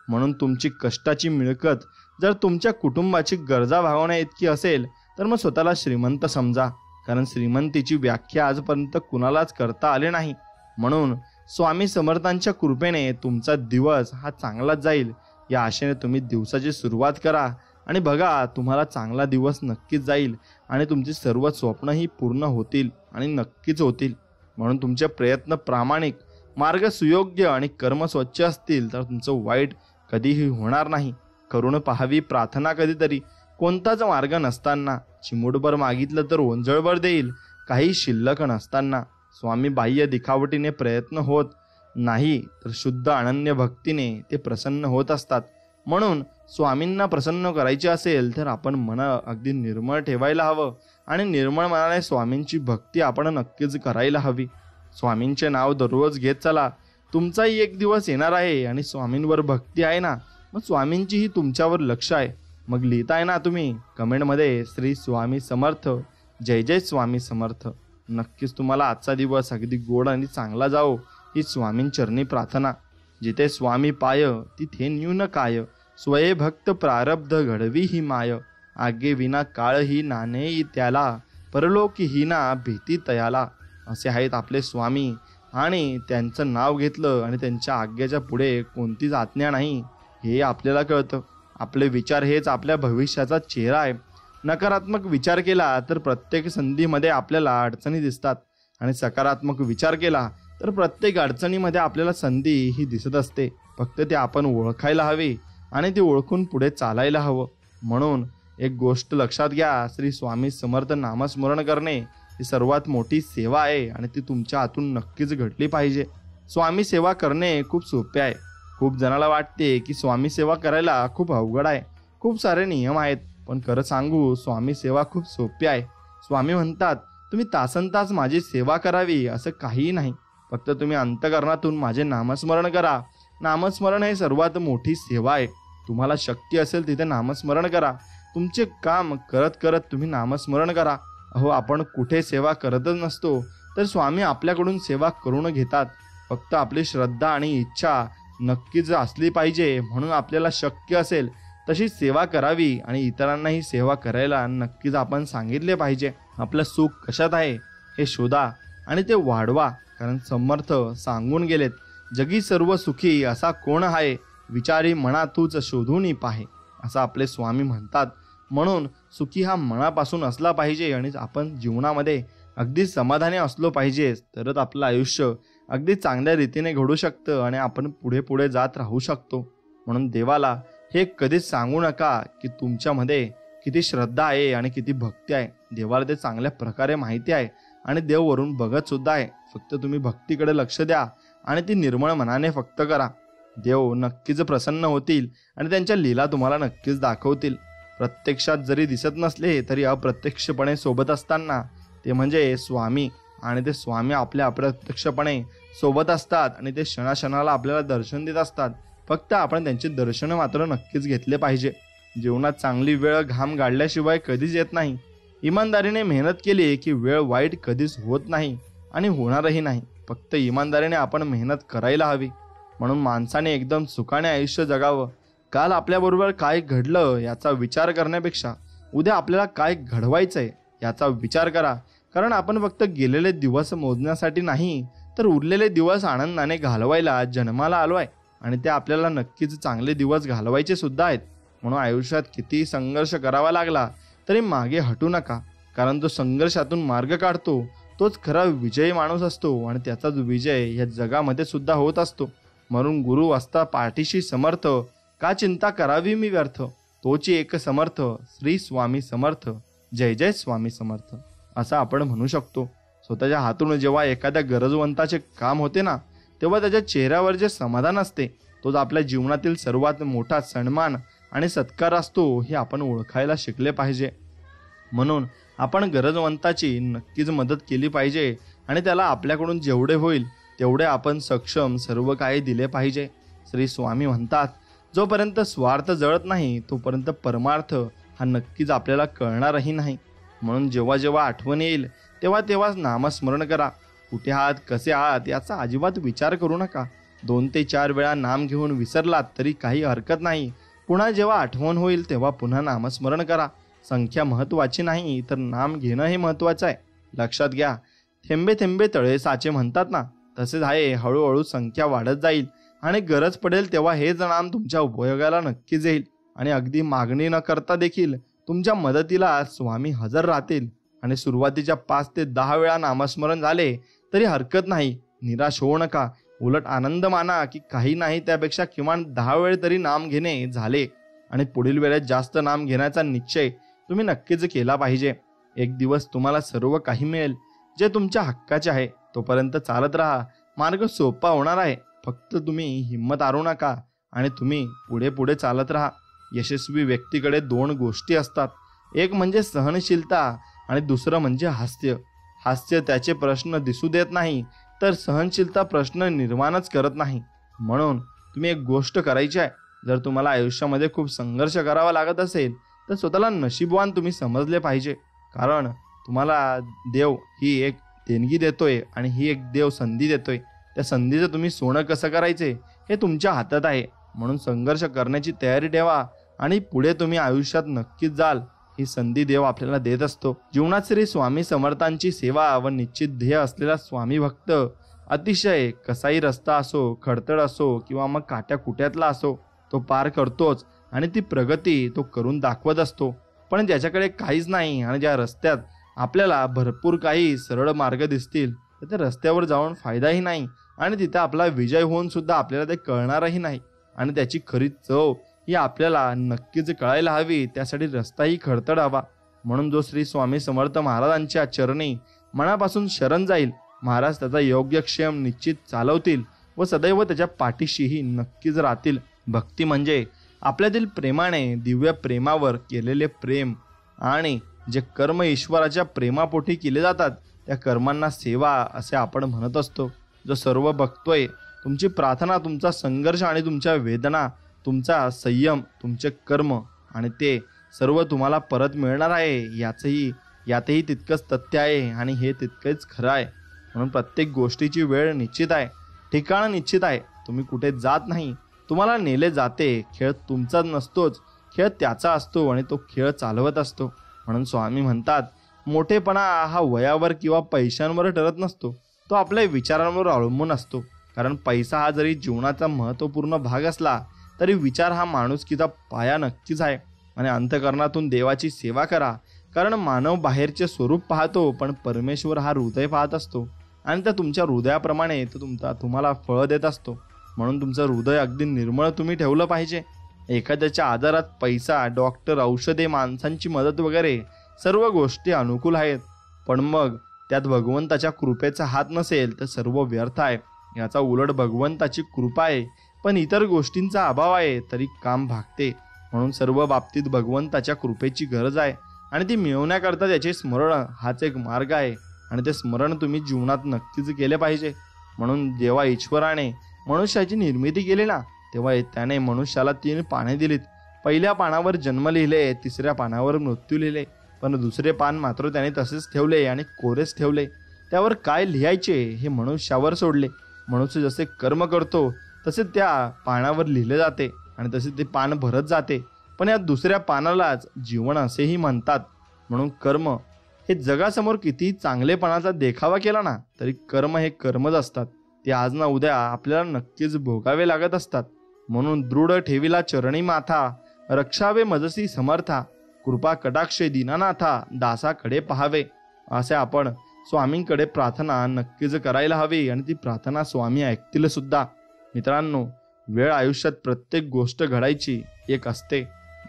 म्हणून तुमची कष्टाची मिळकत जर तुमच्या कुटुंबाची गरजा भागवण्या इतकी असेल तर मग स्वतःला श्रीमंत समजा, कारण श्रीमंतीची व्याख्या आजपर्यंत कुणालाच करता आली नाही. म्हणून स्वामी समर्थांच्या कृपेने तुमचा दिवस हा चांगलाच जाईल या आशेने तुम्ही दिवसाची सुरुवात करा आणि बघा, तुम्हाला चांगला दिवस नक्कीच जाईल आणि तुमची सर्व स्वप्नही पूर्ण होतील आणि नक्कीच होतील. म्हणून तुमचे प्रयत्न प्रामाणिक, मार्ग सुयोग्य आणि कर्म स्वच्छ असतील तर तुमचं वाईट कधीही होणार नाही. करून पाहावी प्रार्थना कधीतरी, कोणताच मार्ग नसताना. चिमूटभर मागितलं तर ओंजळभर देईल, काही शिल्लक नसताना. स्वामी बाह्य दिखावटीने प्रयत्न होत नाही तर शुद्ध अनन्य भक्तीने ते प्रसन्न होत असतात. म्हणून स्वामींना प्रसन्न करायचे असेल तर आपण मन अगदी निर्मळ ठेवायला हवं आणि निर्मळ मनाने स्वामींची भक्ती आपण नक्कीच करायला हवी. स्वामींचे नाव दररोज घेत चला. तुमचाही एक दिवस येणार आहे आणि स्वामींवर भक्ती आहे ना, मग स्वामींचीही तुमच्यावर लक्ष आहे. मग लिहिताय ना तुम्ही कमेंटमध्ये श्री स्वामी समर्थ, जय जय स्वामी समर्थ. नक्कीच तुम्हाला आजचा दिवस अगदी गोड आणि चांगला जाओ ही स्वामींचरणी प्रार्थना. जिथे स्वामी पाय तिथे न्यून काय, स्वये भक्त प्रारब्ध घडवी ही माय. आगे विना काळ ही नाणे त्याला, परलोकी ही ना भीती तयाला. असे आहेत आपले स्वामी आणि त्यांचं नाव घेतलं आणि त्यांच्या आज्ञेच्या पुढे कोणतीच आज्ञा नाही हे आपल्याला कळतं. आपले विचार हेच आपल्या भविष्याचा चेहरा आहे. नकारात्मक विचार केला तर प्रत्येक संधीमध्ये आपल्याला अडचणी दिसतात आणि सकारात्मक विचार केला तर प्रत्येक अडचणीमध्ये आपल्याला संधी ही दिसत असते. फक्त ते आपण ओळखायला हवी आणि ते ओळखून पुढे चालायला हवं. म्हणून एक गोष्ट लक्षात घ्या, श्री स्वामी समर्थ नामस्मरण करणे ही सर्वात मोठी सेवा आहे आणि ती तुमच्या हातून नक्कीच घडली पाहिजे. स्वामी सेवा करणे खूप सोपे आहे. खूप जणाला वाटते की स्वामी सेवा करायला खूप अवघड आहे, खूप सारे नियम आहेत. पण खरं सांगू, स्वामी सेवा खूप सोपी आहे. स्वामी म्हणतात तुम्ही तासनतास माझी सेवा करावी असं काहीही नाही. फक्त तुम्ही अंतःकरणातून माझे नामस्मरण करा. नामस्मरण हे सर्वात मोठी सेवा आहे. तुम्हाला शक्य असेल तिथे नामस्मरण करा. तुमचे काम करत करत तुम्ही नामस्मरण करा. अहो, आपण कुठे सेवा करतच नसतो तर स्वामी आपल्याकडून सेवा करून घेतात. फक्त आपली श्रद्धा आणि इच्छा नक्कीच असली पाहिजे. म्हणून आपल्याला शक्य असेल तशी सेवा करावी आणि इतरांनाही सेवा करायला नक्कीच आपण सांगितले पाहिजे. आपलं सुख कशात आहे हे शोधा आणि ते वाढवा, कारण समर्थ सांगून गेलेत, जगी सर्व सुखी असा कोण आहे, विचारी मना तूच शोधून पाहे, असं आपले स्वामी म्हणतात. म्हणून सुखी हा मनापासून असला पाहिजे आणि आपण जीवनामध्ये अगदी समाधानी असलो पाहिजे. तरच आपलं आयुष्य अगदी चांगल्या रीतीने घडू शकतं आणि आपण पुढे पुढे जात राहू शकतो. म्हणून देवाला हे कधीच सांगू नका की तुमच्यामध्ये किती श्रद्धा आहे आणि किती भक्ती आहे. देवाला ते चांगल्या प्रकारे माहिती आहे आणि देव वरून बघत सुद्धा आहे. फक्त तुम्ही भक्तीकडे लक्ष द्या आणि ती निर्मळ मनाने फक्त करा. देव नक्कीच प्रसन्न होतील आणि त्यांच्या लीला तुम्हाला नक्कीच दाखवतील. प्रत्यक्षात जरी दिसत नसले तरी अप्रत्यक्षपणे सोबत असताना ते म्हणजे स्वामी, आणि ते स्वामी आपल्या अप्रत्यक्षपणे सोबत असतात आणि ते क्षणाक्षणाला आपल्याला दर्शन देत असतात. फक्त आपण त्यांचे दर्शन मात्र नक्कीच घेतले पाहिजे. जीवनात चांगली वेळ घाम गाळल्याशिवाय कधीच येत नाही. इमानदारीने मेहनत केली की वेळ वाईट कधीच होत नाही आणि होणारही नाही. फक्त इमानदारीने आपण मेहनत करायला हवी. म्हणून माणसाने एकदम सुखाने आयुष्य जगावं. काल आपल्याबरोबर काय घडलं याचा विचार करण्यापेक्षा उद्या आपल्याला काय घडवायचंय याचा विचार करा. कारण आपण फक्त गेलेले दिवस मोजण्यासाठी नाही तर उरलेले दिवस आनंदाने घालवायला जन्माला आलो आहे आणि ते आपल्याला नक्कीच चांगले दिवस घालवायचे सुद्धा आहेत. म्हणून आयुष्यात किती संघर्ष करावा लागला तरी मागे हटू नका, कारण जो संघर्षातून मार्ग काढतो तोच खरा विजयी माणूस असतो आणि त्याचाच विजय या जगामध्ये सुद्धा होत असतो. म्हणून गुरु असता पाठीशी समर्थ, का चिंता करावी मी व्यर्थ. तोची एक समर्थ, श्री स्वामी समर्थ, जय जय स्वामी समर्थ असं आपण म्हणू शकतो. स्वतःच्या हातून जेव्हा एखाद्या गरजवंताचे काम होते ना, तेव्हा त्याच्या चेहऱ्यावर जे समाधान असते तोच आपल्या जीवनातील सर्वात मोठा सन्मान आणि सत्कार असतो, हे आपण ओळखायला शिकले पाहिजे. म्हणून आपण गरजवंताची नक्कीच मदत केली पाहिजे आणि त्याला आपल्याकडून जेवढे होईल तेवढे आपण सक्षम सर्व काही दिले पाहिजे. श्री स्वामी म्हणतात, जोपर्यंत स्वार्थ जळत नाही तोपर्यंत परमार्थ हा नक्कीच आपल्याला कळणारही नाही. म्हणून जेव्हा जेव्हा आठवण येईल तेव्हा तेव्हा नामस्मरण करा. कुठे आहात, कसे आहात याचा अजिबात विचार करू नका. 2 ते 4 वेळा नाम घेऊन विसरलात तरी काही हरकत नाही. पुन्हा जेव्हा आठवण होईल तेव्हा पुन्हा नामस्मरण करा. संख्या महत्त्वाची नाही, तर नाम घेणं हे महत्त्वाचं आहे. लक्षात घ्या, थेंबे थेंबे तळे साचे म्हणतात ना, तसेच आहे. हळूहळू संख्या वाढत जाईल आणि गरज पडेल तेव्हा हेच नाम तुमच्या उपयोगाला नक्कीच येईल. आणि अगदी मागणी न करता देखील तुमच्या मदतीला स्वामी हजर राहतील. आणि सुरुवातीच्या 5 ते 10 वेळा नामस्मरण झाले तरी हरकत नाही. निराश होऊ नका, उलट आनंद माना की काही नाही त्यापेक्षा किमान 10 वेळ तरी नाम घेणे झाले. आणि पुढील वेळेत जास्त नाम घेण्याचा निश्चय तुम्ही नक्कीच केला पाहिजे. एक दिवस तुम्हाला सर्व काही मिळेल जे तुमच्या हक्काचे आहे. तोपर्यंत चालत राहा, मार्ग सोपा होणार आहे. फक्त तुम्ही हिंमत हारू नका आणि तुम्ही पुढे पुढे चालत राहा. यशस्वी व्यक्तीकडे 2 गोष्टी असतात, एक म्हणजे सहनशीलता आणि दुसरं म्हणजे हास्य. हास्य त्याचे प्रश्न दिसू देत नाही, तर सहनशीलता प्रश्न निर्माणच करत नाही. म्हणून तुम्ही एक गोष्ट करायची आहे. जर तुम्हाला आयुष्यामध्ये खूप संघर्ष करावा लागत असेल तर स्वतःला नशीबवान तुम्ही समजले पाहिजे. कारण तुम्हाला देव ही एक देणगी देतोय आणि ही एक देव संधी देतोय. त्या संधीचं तुम्ही सोनं कसं करायचे हे तुमच्या हातात आहे. म्हणून संघर्ष करण्याची तयारी ठेवा आणि पुढे तुम्ही आयुष्यात नक्कीच जाल. ही संधी देव आपल्याला देत असतो. जीवनात श्री स्वामी समर्थांची सेवा व निश्चित ध्येय असलेला स्वामी भक्त अतिशय कसाही रस्ता असो, खडतड असो किंवा मग काट्याकुट्यातला असो, तो पार करतोच आणि ती प्रगती तो करून दाखवत असतो. पण ज्याच्याकडे काहीच नाही आणि ज्या रस्त्यात आपल्याला भरपूर काही सरळ मार्ग दिसतील तर त्या रस्त्यावर जाऊन फायदाही नाही आणि तिथे आपला विजय होऊन सुद्धा आपल्याला ते कळणारही नाही. आणि त्याची खरी चव ही आपल्याला नक्कीच कळायला हवी. त्यासाठी रस्ताही खडतड हवा. म्हणून जो श्री स्वामी समर्थ महाराजांच्या चरणी मनापासून शरण जाईल, महाराज त्याचा योग्य क्षेम निश्चित चालवतील व सदैव त्याच्या पाठीशीही नक्कीच राहतील. भक्ती म्हणजे आपल्यातील प्रेमाने दिव्य प्रेमावर केलेले प्रेम आणि जे कर्म ईश्वराच्या प्रेमापोटी केले जातात त्या कर्मांना सेवा असे आपण म्हणत असतो. जो सर्व बघतोय, तुमची प्रार्थना, तुमचा संघर्ष आणि तुमच्या वेदना, तुमचा संयम, तुमचे कर्म आणि ते सर्व तुम्हाला परत मिळणार आहे यातही तितकंच तथ्य आहे आणि हे तितकंच खरं आहे. म्हणून प्रत्येक गोष्टीची वेळ निश्चित आहे, ठिकाण निश्चित आहे. तुम्ही कुठे जात नाही, तुम्हाला नेले जाते. खेळ तुमचाच नसतोच, खेळ त्याचा असतो आणि तो खेळ चालवत असतो. म्हणून स्वामी म्हणतात, मोठेपणा हा वयावर किंवा पैशांवर ठरत नसतो, तो आपल्या विचारांवर अवलंबून असतो. कारण पैसा हा जरी जीवनाचा महत्त्वपूर्ण भाग असला तरी विचार हा माणुसकीचा पाया नक्कीच आहे. आणि अंतःकरणातून देवाची सेवा करा. कारण मानव बाहेरचे स्वरूप पाहतो, पण परमेश्वर हा हृदय पाहत असतो आणि त्या तुमच्या हृदयाप्रमाणे तो तुम्हाला फळ देत असतो. म्हणून तुमचं हृदय अगदी निर्मळ तुम्ही ठेवलं पाहिजे. एखाद्याच्या आजारात पैसा, डॉक्टर, औषधे, माणसांची मदत वगैरे सर्व गोष्टी अनुकूल आहेत, पण मग त्यात भगवंताच्या कृपेचा हात नसेल तर सर्व व्यर्थ आहे. याचा उलट भगवंताची कृपा आहे पण इतर गोष्टींचा अभाव आहे तरी काम भागते. म्हणून सर्व बाबतीत भगवंताच्या कृपेची गरज आहे आणि ती मिळवण्याकरता त्याचे स्मरण हाच एक मार्ग आहे. आणि ते स्मरण तुम्ही जीवनात नक्कीच केले पाहिजे. म्हणून जेव्हा ईश्वराने मनुष्याची निर्मिती केली ना, तेव्हा त्याने मनुष्याला 3 पाने दिलीत. पहिल्या पानावर जन्म लिहिले, तिसऱ्या पानावर मृत्यू लिहिले, पण दुसरे पान मात्र त्याने तसेच ठेवले आणि कोरेच ठेवले. त्यावर काय लिहायचे हे मनुष्यावर सोडले. मनुष्य जसे कर्म करतो तसे त्या पानावर लिहिले जाते आणि तसे ते पान भरत जाते. पण या दुसऱ्या पानालाच जीवन असेही म्हणतात. म्हणून कर्म हे जगासमोर किती चांगलेपणाचा देखावा केला ना तरी कर्म हे कर्मच असतात. ते आज ना उद्या आपल्याला नक्कीच भोगावे लागत असतात. म्हणून दृढ ठेविला चरणी माथा, रक्षावे मजसी समर्था, कृपा कटाक्षे दीनानाथा, दासाकडे पहावे. असे आपण स्वामींकडे प्रार्थना नक्कीच करायला हवी आणि ती प्रार्थना स्वामी ऐकतील सुद्धा. मित्रांनो, वेळ आयुष्यात प्रत्येक गोष्ट घडायची एक असते.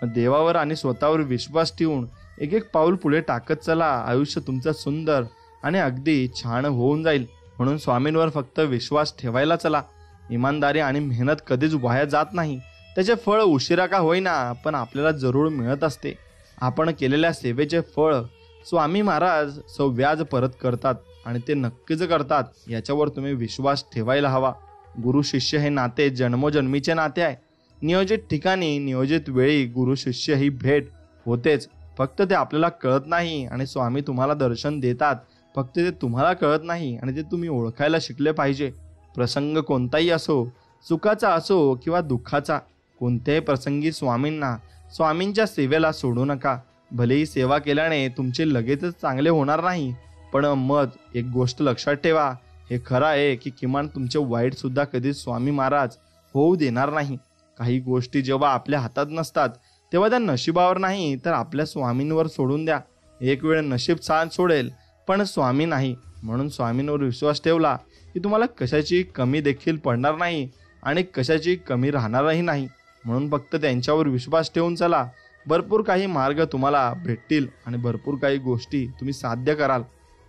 देवावर आणि स्वतःवर विश्वास ठेवून एक एक पाऊल पुढे टाकत चला. आयुष्य तुमचं सुंदर आणि अगदी छान होऊन जाईल. म्हणून स्वामींवर फक्त विश्वास ठेवायला चला. इमानदारी आणि मेहनत कधीच वाया जात नाही. त्याचे फळ उशिरा का होईना पण आपल्याला जरूर मिळत असते. आपण केलेल्या सेवेचे फळ स्वामी महाराज व्याज परत करतात आणि ते नक्कीच करतात. याच्यावर तुम्ही विश्वास ठेवायला हवा. गुरु शिष्य हे नाते जन्मोजन्मीचे नाते आहे. नियोजित ठिकाणी नियोजित वेळी गुरु शिष्य ही भेट होतेच. फक्त ते आपल्याला कळत नाही आणि स्वामी तुम्हाला दर्शन देतात. फक्त ते तुम्हाला कळत नाही आणि ते तुम्ही ओळखायला शिकले पाहिजे. प्रसंग कोणताही असो, सुखाचा असो किंवा दुःखाचा, कोणत्याही प्रसंगी स्वामींच्या सेवेला सोडू नका. भलेही सेवा केल्याने तुमचे लगेचच चांगले होणार नाही, पण एक गोष्ट लक्षात ठेवा, हे खरं आहे की किमान तुमचे वाईट सुद्धा कधी स्वामी महाराज होऊ देणार नाही. काही गोष्टी जेव्हा आपल्या हातात नसतात तेव्हा त्या नशिबावर नाही तर आपल्या स्वामींवर सोडून द्या. एक वेळ नशीब साथ सोडेल पण स्वामी नाही. म्हणून स्वामींवर विश्वास ठेवला की तुम्हाला कशाची कमी देखील पडणार नाही आणि कशाची कमी राहणारही नाही. म्हणून फक्त त्यांच्यावर विश्वास ठेवून चला. भरपूर काही मार्ग तुम्हाला भेटतील आणि भरपूर काही गोष्टी तुम्ही साध्य कराल.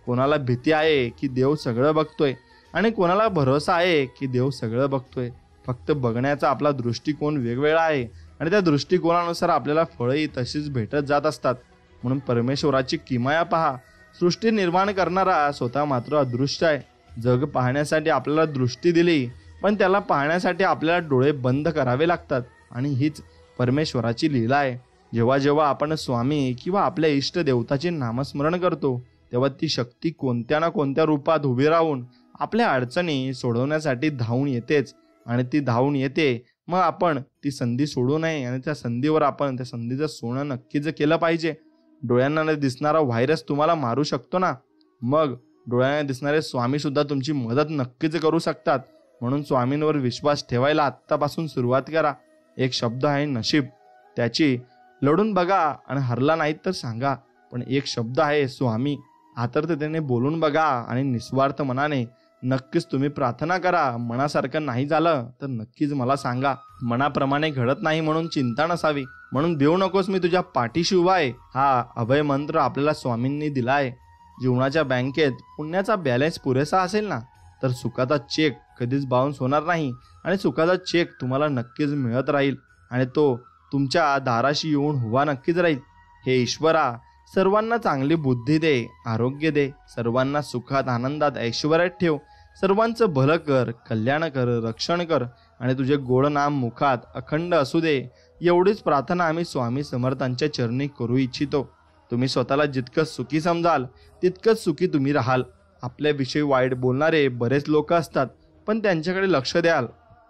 कोणाला भीती आहे की देव सगळं बघतोय आणि कोणाला भरोसा आहे की देव सगळं बघतोय. फक्त बघण्याचा आपला दृष्टिकोन वेगवेगळा आहे आणि त्या दृष्टिकोनानुसार आपल्याला फळही तशीच भेटत जात असतात. म्हणून परमेश्वराची किमया पहा. सृष्टी निर्माण करणारा स्वतः मात्र अदृश्य आहे. जग पाहण्यासाठी आपल्याला दृष्टी दिली पण त्याला पाहण्यासाठी आपल्याला डोळे बंद करावे लागतात आणि हीच परमेश्वराची लीला आहे. जेव्हा जेव्हा आपण स्वामी किंवा आपल्या इष्ट देवताचे नामस्मरण करतो तेव्हा ती शक्ती कोणत्या ना कोणत्या रूपात उभी राहून आपल्या अडचणी सोडवण्यासाठी धावून येतेच आणि ती धावून येते. मग आपण ती संधी सोडू नये आणि त्या संधीवर आपण त्या संधीचं सोनं नक्कीच केलं पाहिजे. डोळ्यांना न दिसणारा व्हायरस तुम्हाला मारू शकतो ना, मग डोळ्यांना दिसणारे स्वामी सुद्धा तुमची मदत नक्कीच करू शकतात. म्हणून स्वामींवर विश्वास ठेवायला आत्तापासून सुरुवात करा. एक शब्द आहे नशीब, त्याची लढून बघा आणि हरला नाहीत तर सांगा. पण एक शब्द आहे स्वामी, आतुरतेने बोलून बघा आणि निस्वार्थ मनाने नक्कीच तुम्ही प्रार्थना करा. मनासारखं नाही झालं तर नक्कीच मला सांगा. मनाप्रमाणे घडत नाही म्हणून चिंता नसावी. म्हणून भिवू नकोस, मी तुझ्या पाठीशी उभा आहे. हा अभय मंत्र आपल्याला स्वामींनी दिला आहे. जीवनाच्या बँकेत पुण्याचा बॅलन्स पुरेसा असेल ना तर सुखाचा चेक कधीच बाउन्स होणार नाही आणि सुखाचा चेक तुम्हाला नक्कीच मिळत राहील आणि तो तुमच्या दाराशी येऊन उभा नक्कीच राहील. हे ईश्वरा, सर्वांना चांगली बुद्धी दे, आरोग्य दे, सर्वांना सुखात आनंदात ऐश्वर्यात ठेव, सर्वांचं भलं कर, कल्याण कर, रक्षण कर आणि तुझे गोड नाम मुखात अखंड असू दे. एवढीच प्रार्थना आम्ही स्वामी समर्थांच्या चरणी करू इच्छितो. तुम्ही स्वतःला जितकं सुखी समजाल तितकंच सुखी तुम्ही राहाल. आपल्याविषयी वाईट बोलणारे बरेच लोक असतात, पण त्यांच्याकडे लक्ष द्याल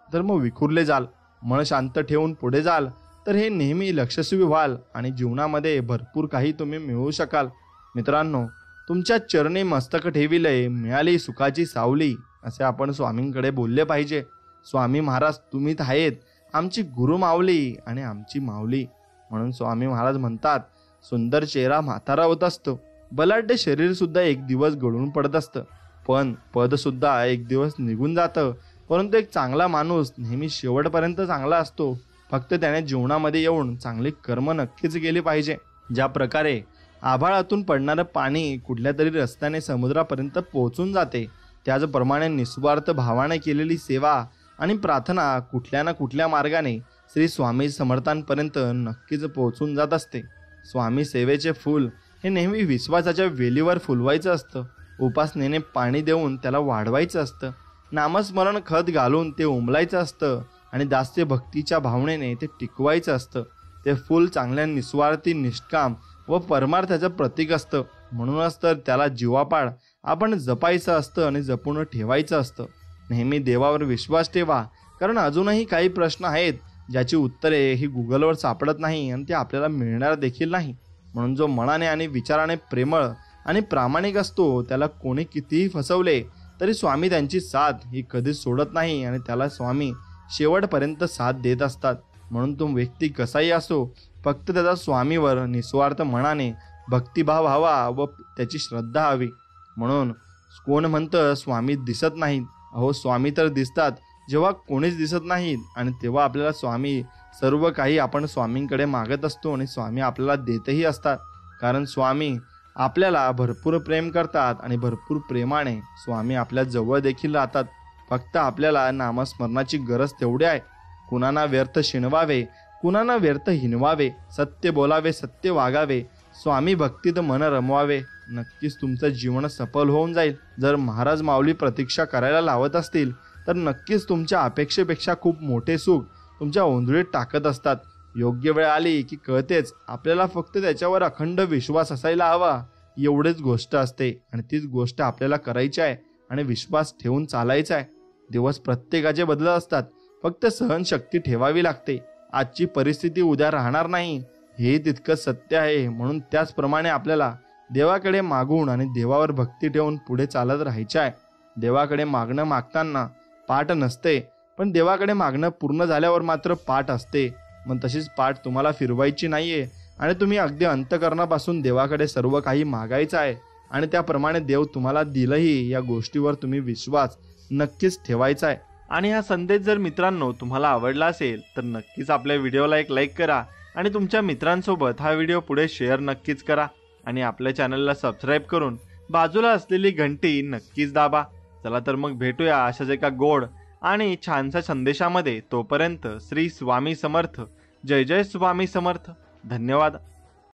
तर मग विखुरले जाल. मन शांत ठेवून पुढे जाल तर हे नेहमी यशस्वी व्हाल आणि जीवनामध्ये भरपूर काही तुम्ही मिळवू शकाल. मित्रांनो, तुमच्या चरणी मस्तक ठेविले, मिळाली सुखाची सावली, असे आपण स्वामींकडे बोलले पाहिजे. स्वामी महाराज तुम्हीच आहेत आमची गुरु माऊली आणि आमची माऊली. म्हणून स्वामी महाराज म्हणतात, सुंदर चेहरा म्हातारा होत असतो, बलाढ्य शरीर सुद्धा एक दिवस गळून पडत असतं, पण पद सुद्धा एक दिवस निघून जातं. परंतु एक चांगला माणूस नेहमी शेवटपर्यंत चांगला असतो. फक्त त्याने जीवनामध्ये येऊन चांगली कर्म नक्कीच केली पाहिजे. ज्या प्रकारे आभाळातून पडणारं पाणी कुठल्या तरी रस्त्याने समुद्रापर्यंत पोहोचून जाते, त्याचप्रमाणे निस्वार्थ भावाने केलेली सेवा आणि प्रार्थना कुठल्या ना कुठल्या मार्गाने श्री स्वामी समर्थांपर्यंत नक्कीच पोहोचून जात असते. स्वामी सेवेचे फूल हे नेहमी विश्वासाच्या वेलीवर फुलवायचं असतं. उपासनेने पाणी देऊन त्याला वाढवायचं असतं. नामस्मरण खत घालून ते उमलायचं असतं आणि दास्य भक्तीच्या भावनेने ते टिकवायचं असतं. ते फूल चांगल्या निस्वार्थी, निष्काम व परमार्थाचं प्रतीक असतं. म्हणूनच तर त्याला जीवापाड आपण जपायचं असतं आणि जपून ठेवायचं असतं. नेहमी देवावर विश्वास ठेवा, कारण अजूनही काही प्रश्न आहेत ज्याची उत्तरे ही गुगलवर सापडत नाही आणि ते आपल्याला मिळणार देखील नाही. म्हणून जो मनाने आणि विचाराने प्रेमळ आणि प्रामाणिक असतो त्याला कोणी कितीही फसवले तरी स्वामी त्यांची साथ ही कधीच सोडत नाही आणि त्याला स्वामी शेवटपर्यंत साथ देत असतात. म्हणून तो व्यक्ती कसाही असो, फक्त त्याचा स्वामीवर निस्वार्थ मनाने भक्तिभाव हवा व त्याची श्रद्धा हवी. म्हणून कोण म्हणतं स्वामी दिसत नाहीत? अहो, स्वामी तर दिसतात, जेव्हा कोणीच दिसत नाहीत आणि तेव्हा आपल्याला स्वामी सर्व काही आपण स्वामींकडे मागत असतो आणि स्वामी आपल्याला देतही असतात. कारण स्वामी आपल्याला भरपूर प्रेम करतात आणि भरपूर प्रेमाने स्वामी आपल्या जवळ देखील राहतात. फक्त आपल्याला नामस्मरणाची गरज तेवढी आहे. कुणाना व्यर्थ शिणवावे, कुणाना व्यर्थ हिनवावे, सत्य बोलावे, सत्य वागावे, स्वामी भक्तीत मन रमवावे. नक्कीच तुमचं जीवन सफल होऊन जाईल. जर महाराज माऊली प्रतीक्षा करायला लावत असतील तर नक्कीच तुमच्या अपेक्षेपेक्षा खूप मोठे सुख तुमच्या ओंजळीत टाकत असतात. योग्य वेळ आली की कळतेच. आपल्याला फक्त त्याच्यावर अखंड विश्वास असायला हवा, एवढीच गोष्ट असते आणि तीच गोष्ट आपल्याला करायची आहे आणि विश्वास ठेवून चालायचा आहे. दिवस प्रत्येकाचे बदलत असतात, फक्त सहनशक्ती ठेवावी लागते. आजची परिस्थिती उद्या राहणार नाही हे तितकंच सत्य आहे. म्हणून त्याचप्रमाणे आपल्याला देवाकडे मागून आणि देवावर भक्ती ठेवून पुढे चालत राहायचे आहे. देवाकडे मागणं मागताना पाठ नसते, पण देवाकडे मागणं पूर्ण झाल्यावर मात्र पाठ असते. मग तशीच पाठ तुम्हाला फिरवायची नाहीये आणि तुम्ही अगदी अंतःकरणापासून देवाकडे सर्व काही मागायचं आहे आणि त्याप्रमाणे देव तुम्हाला दिलंही. या गोष्टीवर तुम्ही विश्वास नक्कीच ठेवायचा आहे. आणि हा संदेश जर मित्रांनो तुम्हाला आवडला असेल तर नक्कीच आपल्या व्हिडिओला एक लाईक करा आणि तुमच्या मित्रांसोबत हा व्हिडिओ पुढे शेअर नक्कीच करा आणि आपल्या चॅनलला सबस्क्राईब करून बाजूला असलेली घंटी नक्कीच दाबा. चला तर मग भेटूया अशाच एका गोड आणि छानशा संदेशामध्ये. तोपर्यंत श्री स्वामी समर्थ. जय जय स्वामी समर्थ. धन्यवाद.